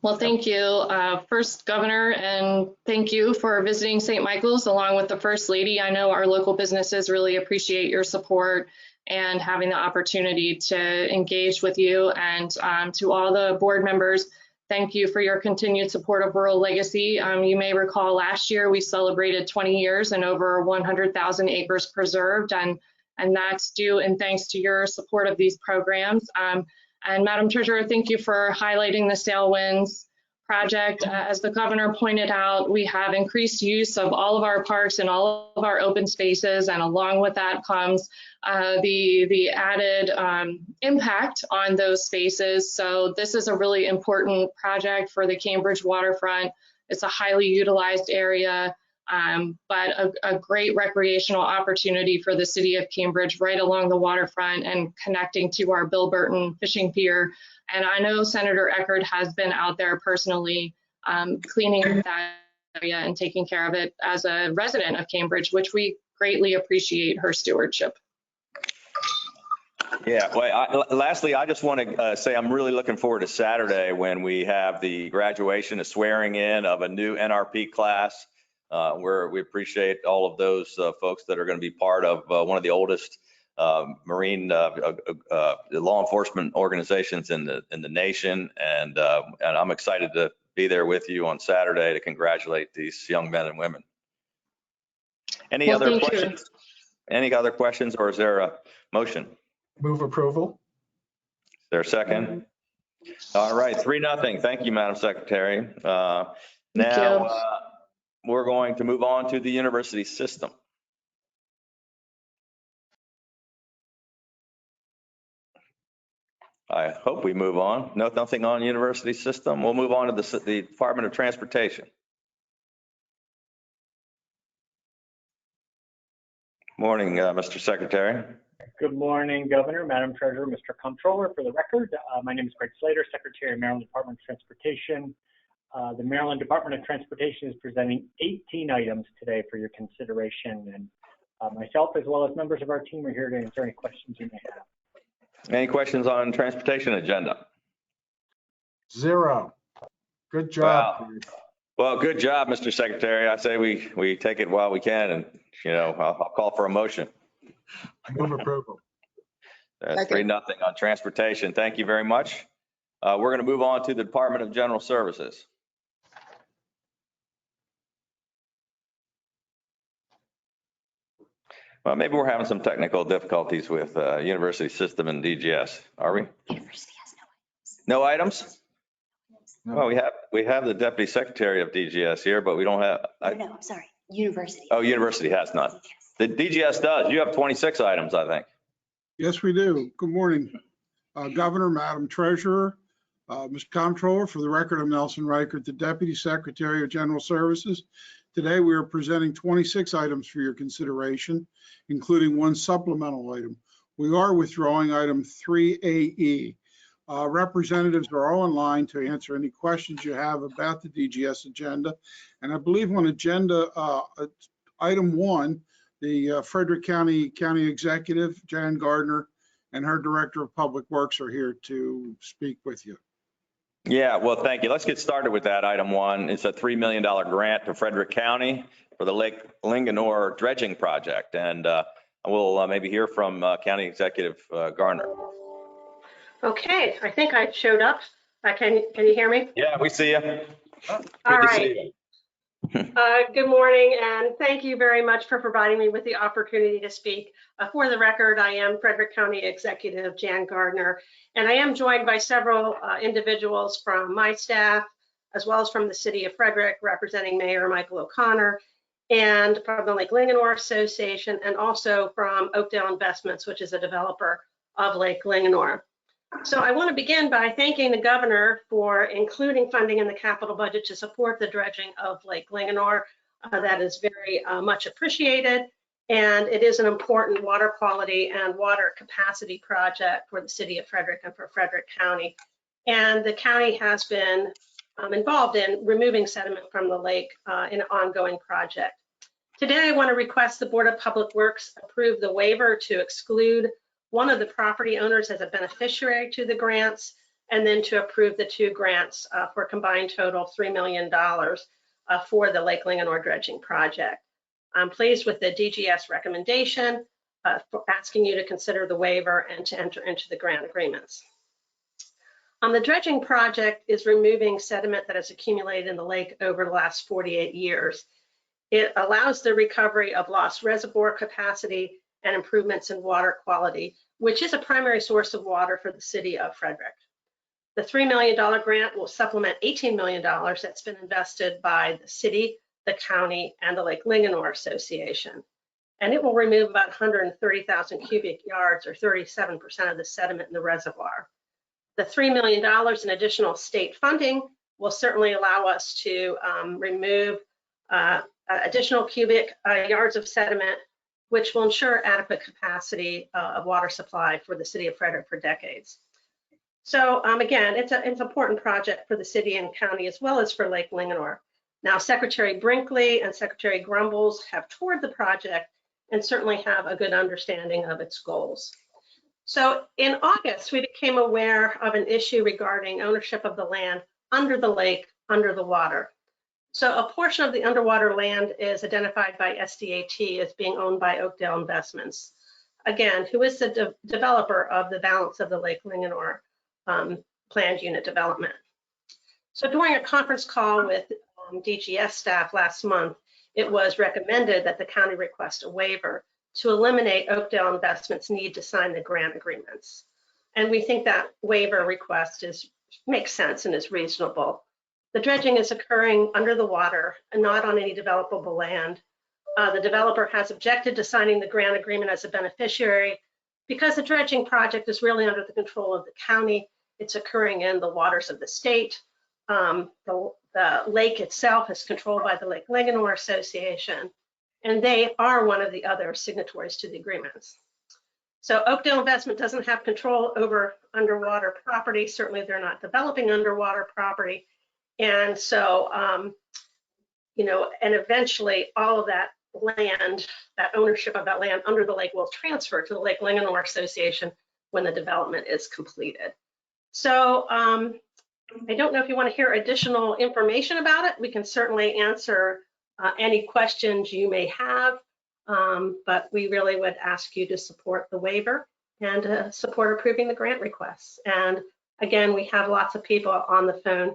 H: Well, thank you. First, Governor, and thank you for visiting St. Michael's along with the First Lady. I know our local businesses really appreciate your support and having the opportunity to engage with you. And to all the board members, thank you for your continued support of Rural Legacy. You may recall last year we celebrated 20 years and over 100,000 acres preserved, and that's due in thanks to your support of these programs. And Madam Treasurer, thank you for highlighting the Sailwinds project. As the Governor pointed out, we have increased use of all of our parks and all of our open spaces, and along with that comes the added impact on those spaces. So this is a really important project for the Cambridge waterfront. It's a highly utilized area. but a great recreational opportunity for the city of Cambridge right along the waterfront and connecting to our Bill Burton fishing pier. And I know Senator Eckert has been out there personally cleaning up that area and taking care of it as a resident of Cambridge, which we greatly appreciate her stewardship.
A: Yeah, well, lastly, I just want to say I'm really looking forward to Saturday when we have the graduation, a swearing in of a new NRP class, where we appreciate all of those folks that are going to be part of one of the oldest marine law enforcement organizations in the nation, and I'm excited to be there with you on Saturday to congratulate these young men and women. Any other questions? Any other questions, or is there a motion?
C: Move approval.
A: Is there a second? All right, 3-0. Thank you, Madam Secretary. Now we're going to move on to the university system. I hope we move on. No, nothing on university system. We'll move on to the Department of Transportation. Morning, Mr. Secretary.
I: Good morning, Governor, Madam Treasurer, Mr. Comptroller. For the record, my name is Greg Slater, Secretary of Maryland Department of Transportation. The Maryland Department of Transportation is presenting 18 items today for your consideration, and myself, as well as members of our team, are here to answer any questions you may have.
A: Any questions on transportation agenda?
C: Zero. Good job.
A: Wow. Well, good job, Mr. Secretary. I say we take it while we can, and I'll call for a motion.
C: Move approval.
A: That's 3-0 on transportation. Thank you very much. We're going to move on to the Department of General Services. Well, maybe we're having some technical difficulties with university system and DGS. Are we?
J: University has no
A: items. No. Well, we have the Deputy Secretary of DGS here, but we don't have.
J: No, I'm sorry. University.
A: Oh, university has none. The DGS does. You have 26 items, I think.
K: Yes, we do. Good morning, Governor, Madam Treasurer, Mr. Comptroller. For the record, I'm Nelson Reichert, the Deputy Secretary of General Services. Today, we are presenting 26 items for your consideration, including one supplemental item. We are withdrawing item 3AE. Representatives are all in line to answer any questions you have about the DGS agenda. And I believe on agenda item 1, the Frederick County Executive, Jan Gardner, and her Director of Public Works are here to speak with you.
A: Yeah, well, thank you. Let's get started with that. Item 1, it's a $3 million grant to Frederick County for the Lake Linganore dredging project. And we'll maybe hear from County Executive Gardner.
L: Okay, I think I showed up. Can you hear me?
A: Yeah, we see you.
L: All right. Good morning, and thank you very much for providing me with the opportunity to speak. For the record, I am Frederick County Executive Jan Gardner, and I am joined by several individuals from my staff, as well as from the City of Frederick, representing Mayor Michael O'Connor, and from the Lake Linganore Association, and also from Oakdale Investments, which is a developer of Lake Linganore. So I want to begin by thanking the governor for including funding in the capital budget to support the dredging of Lake Linganore. That is very much appreciated, and it is an important water quality and water capacity project for the city of Frederick and for Frederick County. And the county has been involved in removing sediment from the lake in an ongoing project. Today, I want to request the Board of Public Works approve the waiver to exclude one of the property owners as a beneficiary to the grants, and then to approve the 2 grants for a combined total of $3 million for the Lake Linganore dredging project. I'm pleased with the DGS recommendation for asking you to consider the waiver and to enter into the grant agreements. The dredging project is removing sediment that has accumulated in the lake over the last 48 years. It allows the recovery of lost reservoir capacity and improvements in water quality, which is a primary source of water for the city of Frederick. The $3 million grant will supplement $18 million that's been invested by the city, the county, and the Lake Linganore Association. And it will remove about 130,000 cubic yards, or 37% of the sediment in the reservoir. The $3 million in additional state funding will certainly allow us to remove additional cubic yards of sediment, which will ensure adequate capacity of water supply for the city of Frederick for decades. So again, it's an important project for the city and county as well as for Lake Linganore. Now, Secretary Brinkley and Secretary Grumbles have toured the project and certainly have a good understanding of its goals. So in August, we became aware of an issue regarding ownership of the land under the lake, under the water. So a portion of the underwater land is identified by SDAT as being owned by Oakdale Investments, again, who is the developer of the balance of the Lake Linganore planned unit development. So during a conference call with DGS staff last month, it was recommended that the county request a waiver to eliminate Oakdale Investments' need to sign the grant agreements. And we think that waiver request makes sense and is reasonable. The dredging is occurring under the water and not on any developable land. The developer has objected to signing the grant agreement as a beneficiary because the dredging project is really under the control of the county. It's occurring in the waters of the state. The lake itself is controlled by the Lake Linganore Association, and they are one of the other signatories to the agreements. So Oakdale Investment doesn't have control over underwater property. Certainly they're not developing underwater property. And so, and eventually all of that land, that ownership of that land under the lake will transfer to the Lake Linganore Association when the development is completed. So I don't know if you want to hear additional information about it. We can certainly answer any questions you may have, but we really would ask you to support the waiver and support approving the grant requests. And again, we have lots of people on the phone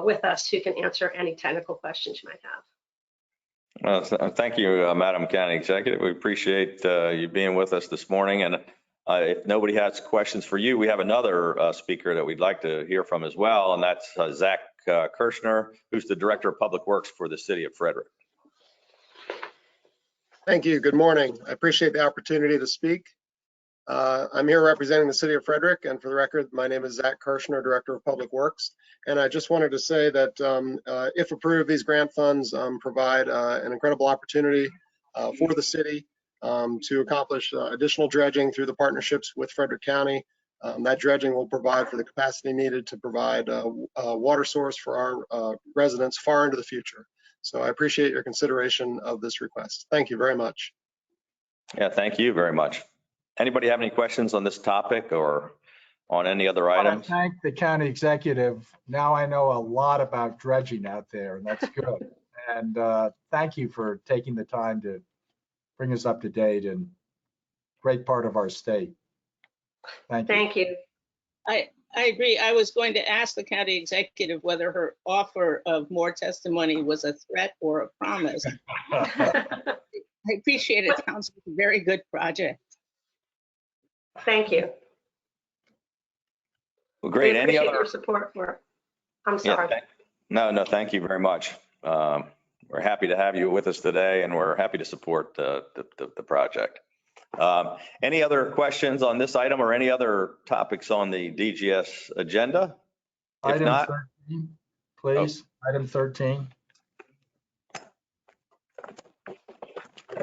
L: with us who can answer any technical questions you might have.
A: Thank you, Madam County Executive. We appreciate you being with us this morning. And if nobody has questions for you, we have another speaker that we'd like to hear from as well, and that's Zach Kirchner, who's the Director of Public Works for the City of Frederick.
M: Thank you. Good morning. I appreciate the opportunity to speak. I'm here representing the City of Frederick, and for the record, my name is Zach Kirchner, Director of Public Works. And I just wanted to say that if approved, these grant funds provide an incredible opportunity for the city to accomplish additional dredging through the partnerships with Frederick County. That dredging will provide for the capacity needed to provide a water source for our residents far into the future. So I appreciate your consideration of this request. Thank you very much.
A: Yeah, thank you very much. Anybody have any questions on this topic or on any other items?
C: I thank the county executive. Now I know a lot about dredging out there, and that's good. And thank you for taking the time to bring us up to date and great part of our state. Thank you.
L: Thank you.
B: I agree. I was going to ask the county executive whether her offer of more testimony was a threat or a promise. I appreciate it. Sounds like a very good project.
L: Thank you.
A: Well, great.
L: We
A: Any
L: appreciate
A: other
L: your support for? I'm sorry.
A: Yeah, no, thank you very much. We're happy to have you with us today, and we're happy to support the project. Any other questions on this item or any other topics on the DGS agenda? If
C: Item
A: not,
C: 13, please. Item 13.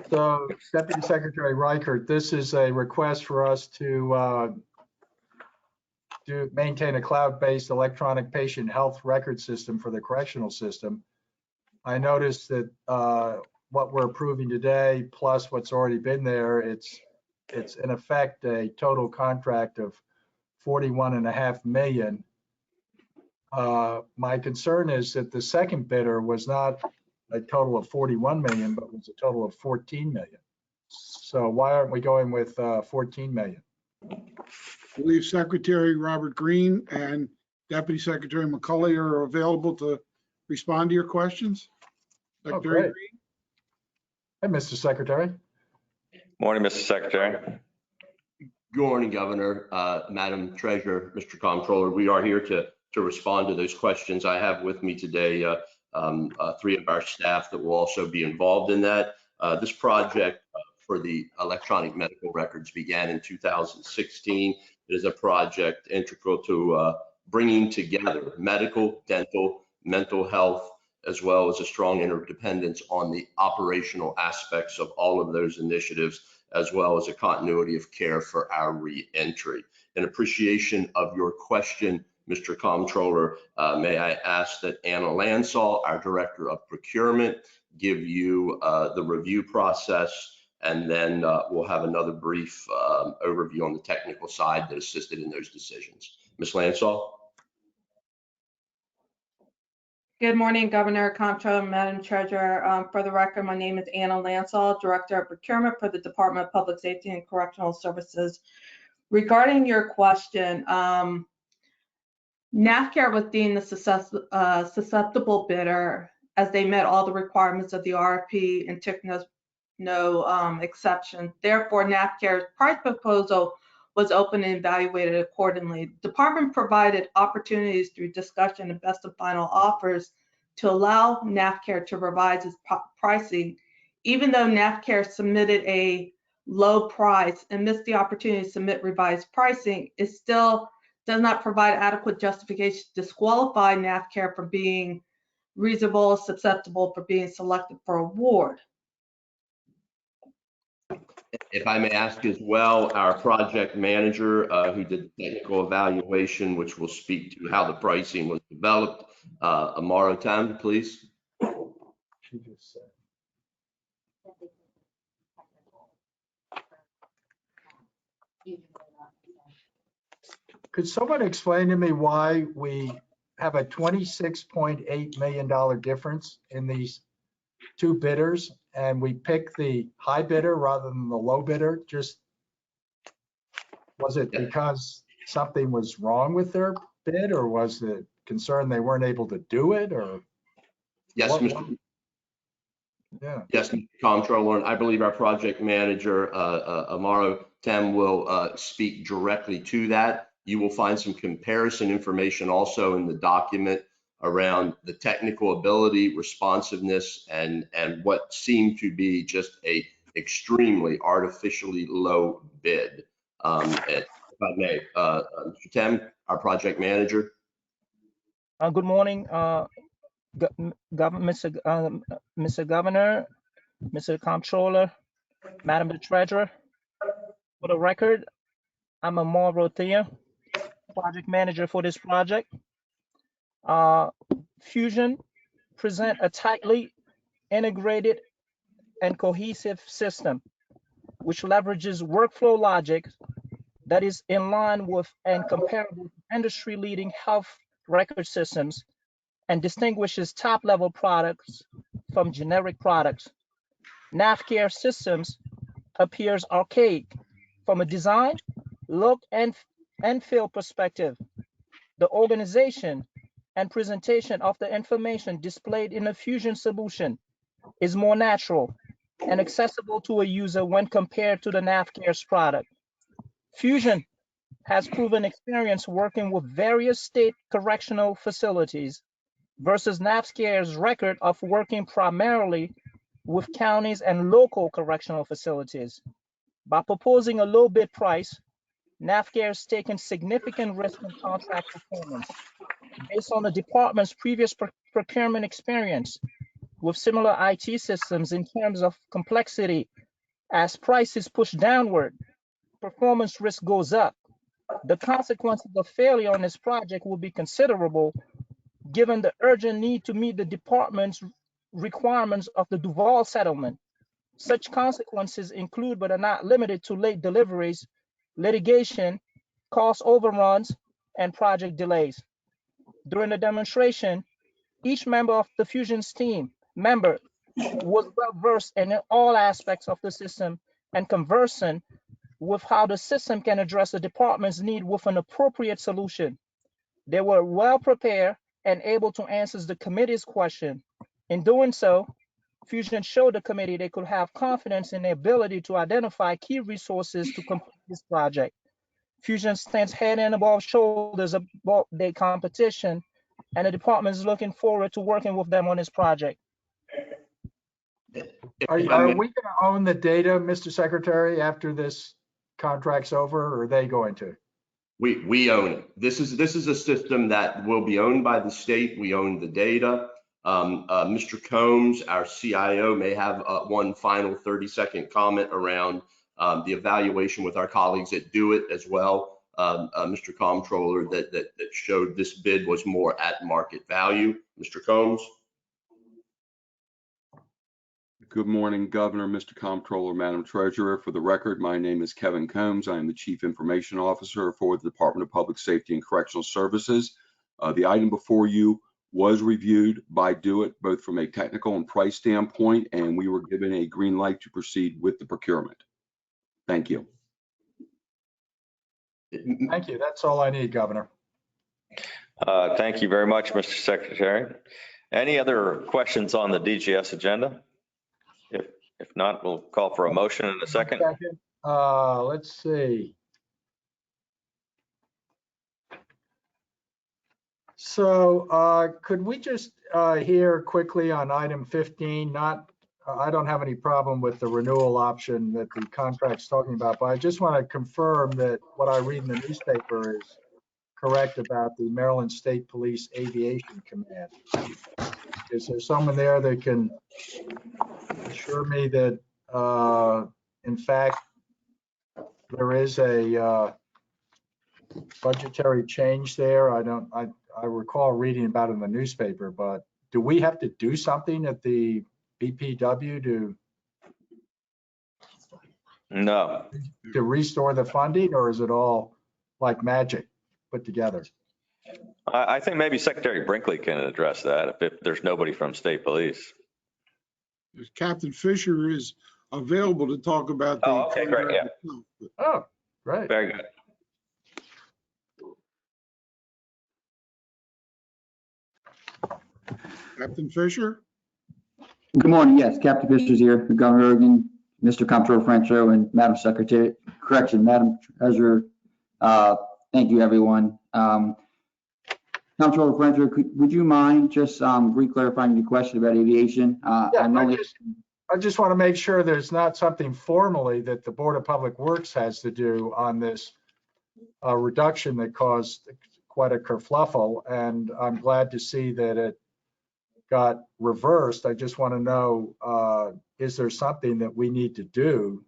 C: So Deputy Secretary Reichert, this is a request for us to maintain a cloud-based electronic patient health record system for the correctional system. I noticed that what we're approving today, plus what's already been there, it's in effect a total contract of $41.5 million. My concern is that the second bidder was not a total of 41 million, but was a total of 14 million. So why aren't we going with 14 million?
K: I believe Secretary Robert Green and Deputy Secretary McCulley are available to respond to your questions. Secretary Green.
C: Hey, Mr. Secretary.
A: Morning, Mr. Secretary.
N: Good morning, Governor, Madam Treasurer, Mr. Comptroller. We are here to respond to those questions. I have with me today 3 of our staff that will also be involved in that. This project for the electronic medical records began in 2016. It is a project integral to bringing together medical, dental, mental health, as well as a strong interdependence on the operational aspects of all of those initiatives, as well as a continuity of care for our re-entry. In appreciation of your question, Mr. Comptroller, may I ask that Anna Lansall, our Director of Procurement, give you the review process, and then we'll have another brief overview on the technical side that assisted in those decisions. Ms. Lansall?
O: Good morning, Governor, Comptroller, Madam Treasurer. For the record, my name is Anna Lansall, Director of Procurement for the Department of Public Safety and Correctional Services. Regarding your question, NAFCARE was deemed the susceptible bidder as they met all the requirements of the RFP and took no exception. Therefore, NAFCARE's price proposal was open and evaluated accordingly. The department provided opportunities through discussion and best and final offers to allow NAFCARE to revise its pricing. Even though NAFCARE submitted a low price and missed the opportunity to submit revised pricing, it still does not provide adequate justification to disqualify NAFCARE from being reasonable, susceptible for being selected for award.
N: If I may ask as well, our project manager who did the technical evaluation, which will speak to how the pricing was developed, Amaro Tam, please.
C: Could someone explain to me why we have a $26.8 million difference in these two bidders, and we pick the high bidder rather than the low bidder? Just, was it because something was wrong with their bid, or was it concern they weren't able to do it, or?
N: Yes, Mr.
C: Yeah.
N: Yes, Mr. Comptroller, and I believe our project manager, Amaro Tam, will speak directly to that. You will find some comparison information also in the document around the technical ability, responsiveness, and what seemed to be just a extremely artificially low bid. If I may, Mr. Tam, our project manager.
P: Good morning, Mr. Governor, Mr. Comptroller, Madam the Treasurer. For the record, I'm Amaro Tam, project manager for this project. Fusion present a tightly integrated and cohesive system, which leverages workflow logic that is in line with and comparable to industry-leading health record systems and distinguishes top-level products from generic products. NAFCARE systems appears archaic from a design, look, and feel perspective. The organization and presentation of the information displayed in a Fusion solution is more natural and accessible to a user when compared to the NAFCARE's product. Fusion has proven experience working with various state correctional facilities versus NAFCARE's record of working primarily with counties and local correctional facilities. By proposing a low bid price, NAFCARE has taken significant risk in contract performance based on the department's previous procurement experience with similar IT systems in terms of complexity. As prices push downward, performance risk goes up. The consequences of failure on this project will be considerable given the urgent need to meet the department's requirements of the Duval settlement. Such consequences include but are not limited to late deliveries, litigation, cost overruns, and project delays. During the demonstration, each member of the Fusion's team was well versed in all aspects of the system and conversant with how the system can address the department's need with an appropriate solution. They were well prepared and able to answer the committee's question. In doing so, Fusion showed the committee they could have confidence in their ability to identify key resources to complete this project. Fusion stands head and above shoulders above their competition, and the department is looking forward to working with them on this project.
C: Are we going to own the data, Mr. Secretary, after this contract's over, or are they going to?
N: We own it. This is a system that will be owned by the state. We own the data. Mr. Combs, our CIO, may have one final 30-second comment around the evaluation with our colleagues at Do It as well. Mr. Comptroller, that showed this bid was more at market value. Mr. Combs.
Q: Good morning, Governor, Mr. Comptroller, Madam Treasurer. For the record, my name is Kevin Combs. I am the Chief Information Officer for the Department of Public Safety and Correctional Services. The item before you was reviewed by Do It, both from a technical and price standpoint, and we were given a green light to proceed with the procurement. Thank you.
C: Thank you. That's all I need, Governor.
A: Thank you very much, Mr. Secretary. Any other questions on the DGS agenda? If not, we'll call for a motion in a second.
C: Let's see. So could we just hear quickly on item 15, I don't have any problem with the renewal option that the contract's talking about, but I just want to confirm that what I read in the newspaper is correct about the Maryland State Police Aviation Command. Is there someone there that can assure me that, in fact, there is a budgetary change there? I recall reading about it in the newspaper, but do we have to do something at the BPW to restore the funding, or is it all like magic put together?
A: I think maybe Secretary Brinkley can address that if there's nobody from State Police.
K: Captain Fisher is available to talk about the.
A: Oh, okay, great, yeah.
C: Oh, right.
A: Very good.
K: Captain Fisher?
R: Good morning. Yes, Captain Fisher's here. Governor Ergen, Mr. Comptroller Francho, and Madam Secretary, Madam Treasurer. Thank you, everyone. Comptroller Francho, would you mind just re-clarifying your question about aviation?
C: I just want to make sure there's not something formally that the Board of Public Works has to do on this reduction that caused quite a kerfluffle, and I'm glad to see that it got reversed. I just want to know, is there something that we need to do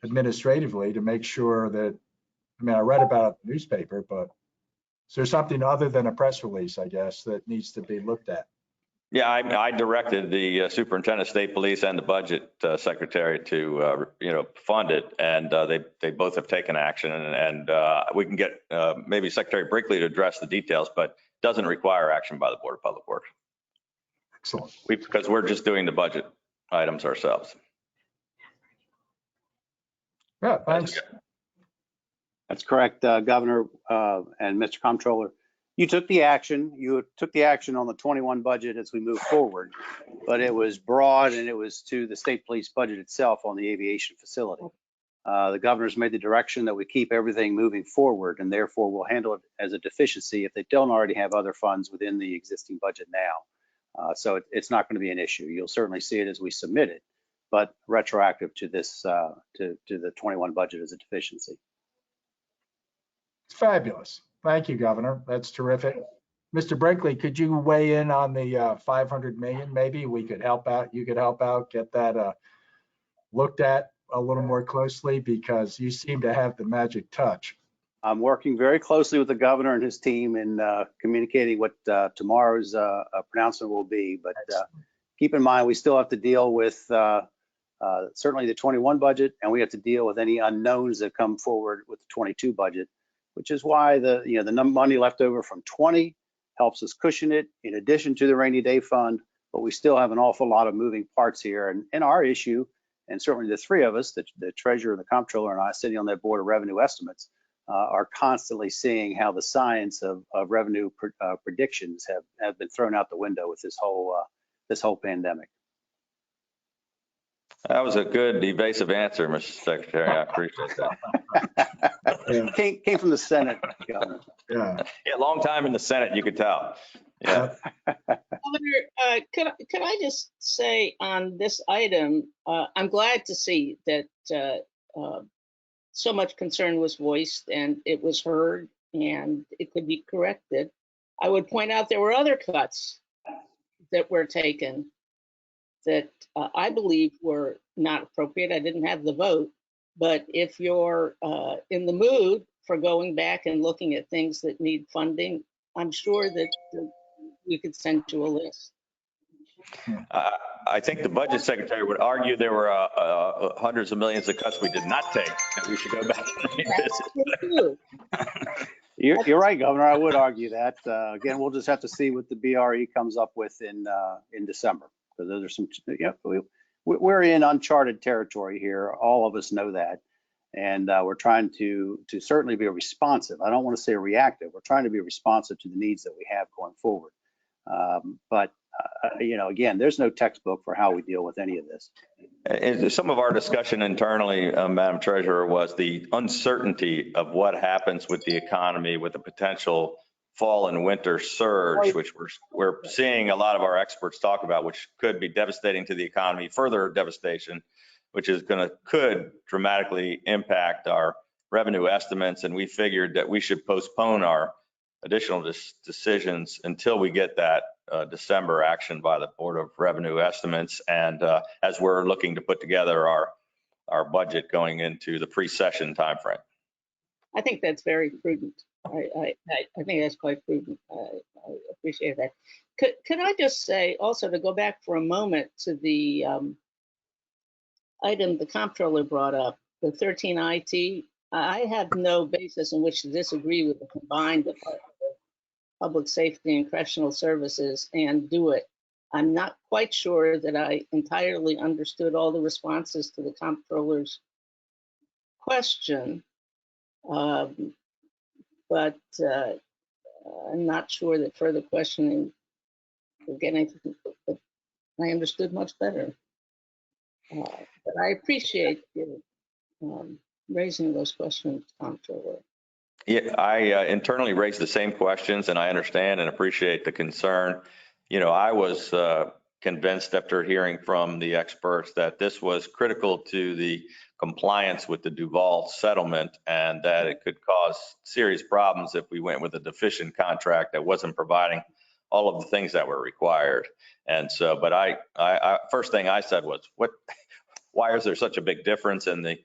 C: administratively to make sure that, I read about it in the newspaper, but is there something other than a press release, I guess, that needs to be looked at?
A: Yeah, I directed the Superintendent of State Police and the Budget Secretary to, fund it, and they both have taken action, and we can get maybe Secretary Brinkley to address the details, but doesn't require action by the Board of Public Works.
C: Excellent.
A: Because we're just doing the budget items ourselves.
C: Yeah, thanks.
S: That's correct, Governor and Mr. Comptroller. You took the action. You took the action on the 21 budget as we move forward, but it was broad and it was to the state police budget itself on the aviation facility. The governor's made the direction that we keep everything moving forward, and therefore we'll handle it as a deficiency if they don't already have other funds within the existing budget now. So it's not going to be an issue. You'll certainly see it as we submit it, but retroactive to this, to the 21 budget as a deficiency.
C: It's fabulous. Thank you, Governor. That's terrific. Mr. Brinkley, could you weigh in on the 500 million? Maybe we could help out. You could help out, get that looked at a little more closely, because you seem to have the magic touch.
S: I'm working very closely with the governor and his team in communicating what tomorrow's pronouncement will be. But keep in mind, we still have to deal with certainly the 21 budget, and we have to deal with any unknowns that come forward with the 22 budget, which is why the money left over from 20 helps us cushion it in addition to the rainy day fund. But we still have an awful lot of moving parts here, and our issue, and certainly the three of us, the treasurer, the comptroller, and I, sitting on that board of revenue estimates, are constantly seeing how the science of revenue predictions have been thrown out the window with this whole pandemic.
A: That was a good evasive answer, Mr. Secretary. I appreciate that.
S: Came from the Senate, Governor.
C: Yeah,
A: long time in the Senate, you could tell. Yeah.
B: Governor, could I just say on this item, I'm glad to see that so much concern was voiced and it was heard and it could be corrected. I would point out there were other cuts that were taken that I believe were not appropriate. I didn't have the vote, but if you're in the mood for going back and looking at things that need funding, I'm sure that we could send you a list.
A: I think the budget secretary would argue there were hundreds of millions of cuts we did not take, that we should go back and revisit.
S: You're right, Governor. I would argue that. Again, we'll just have to see what the BRE comes up with in December, because those are some, we're in uncharted territory here. All of us know that. And we're trying to certainly be responsive. I don't want to say reactive. We're trying to be responsive to the needs that we have going forward. But again, there's no textbook for how we deal with any of this.
A: And some of our discussion internally, Madam Treasurer, was the uncertainty of what happens with the economy with the potential fall and winter surge, which we're seeing a lot of our experts talk about, which could be devastating to the economy, further devastation, which is could dramatically impact our revenue estimates. And we figured that we should postpone our additional decisions until we get that December action by the Board of Revenue Estimates. And as we're looking to put together our budget going into the pre-session timeframe.
B: I think that's very prudent. I think that's quite prudent. I appreciate that. Could I just say also, to go back for a moment to the item the comptroller brought up, the 13 IT, I have no basis in which to disagree with the combined Department of Public Safety and Correctional Services and do it. I'm not quite sure that I entirely understood all the responses to the comptroller's question, but I'm not sure that further questioning will get anything that I understood much better. But I appreciate you raising those questions, Comptroller.
A: Yeah, I internally raised the same questions, and I understand and appreciate the concern. I was convinced after hearing from the experts that this was critical to the compliance with the Duval settlement, and that it could cause serious problems if we went with a deficient contract that wasn't providing all of the things that were required. And so, but I first thing I said was, why is there such a big difference? And the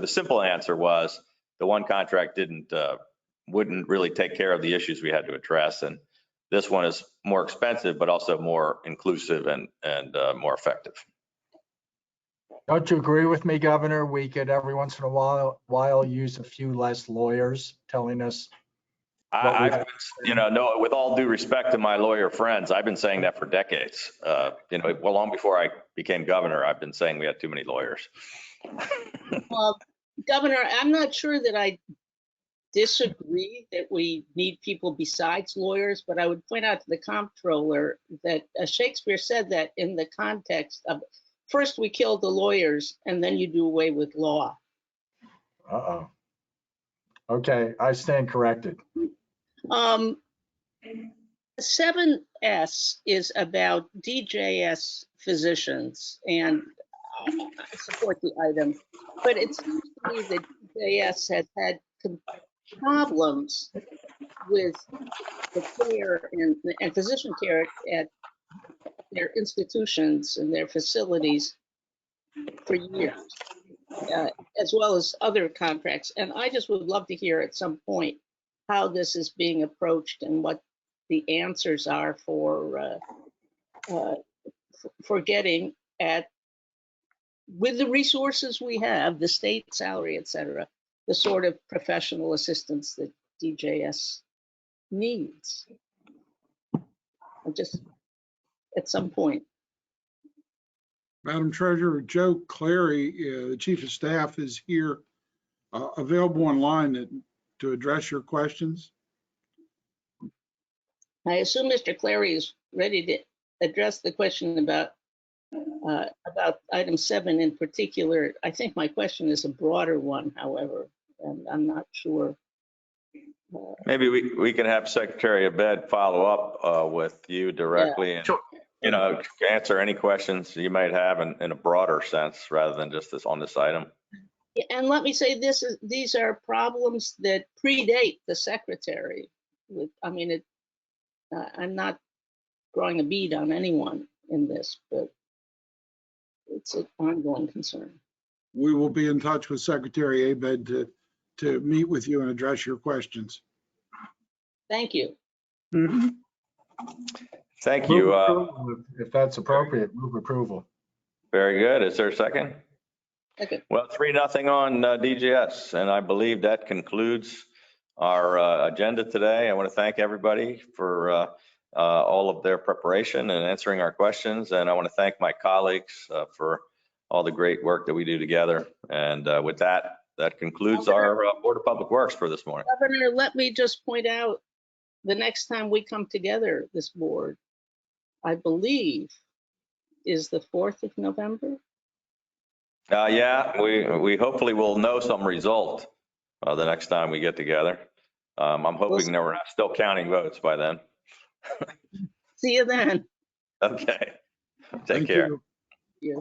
A: simple answer was the one contract wouldn't really take care of the issues we had to address. And this one is more expensive, but also more inclusive and more effective.
C: Don't you agree with me, Governor? We could every once in a while use a few less lawyers telling us.
A: With all due respect to my lawyer friends, I've been saying that for decades. Well, long before I became governor, I've been saying we had too many lawyers.
B: Well, Governor, I'm not sure that I disagree that we need people besides lawyers, but I would point out to the comptroller that Shakespeare said that in the context of first we kill the lawyers and then you do away with law.
C: Uh-oh. Okay, I stand corrected.
B: 7S is about DJS physicians, and I support the item, but it seems to me that DJS has had problems with the care and physician care at their institutions and their facilities for years, as well as other contracts. And I just would love to hear at some point how this is being approached and what the answers are for getting at, with the resources we have, the state salary, et cetera, the sort of professional assistance that DJS needs. Just at some point.
K: Madam Treasurer, Joe Clary, the Chief of Staff, is here available online to address your questions.
B: I assume Mr. Clary is ready to address the question about item 7 in particular. I think my question is a broader one, however, and I'm not sure.
A: Maybe we can have Secretary Abed follow up with you directly, and answer any questions you might have in a broader sense rather than just on this item.
B: And let me say these are problems that predate the secretary. I'm not drawing a bead on anyone in this, but it's an ongoing concern.
K: We will be in touch with Secretary Abed to meet with you and address your questions.
B: Thank you.
A: Thank
C: Move
A: you.
C: approval, if that's appropriate, move approval.
A: Very good. Is there a second?
B: Okay.
A: Well, 3-0 on DGS, and I believe that concludes our agenda today. I want to thank everybody for all of their preparation and answering our questions, and I want to thank my colleagues for all the great work that we do together. And with that, that concludes our Board of Public Works for this morning.
B: Governor, let me just point out, the next time we come together, this board, I believe, is the 4th of November.
A: Yeah, we hopefully will know some result the next time we get together. I'm hoping that we're not still counting votes by then.
B: See you then.
A: Okay. Take
K: Thank
A: care.
K: you.
B: Yeah.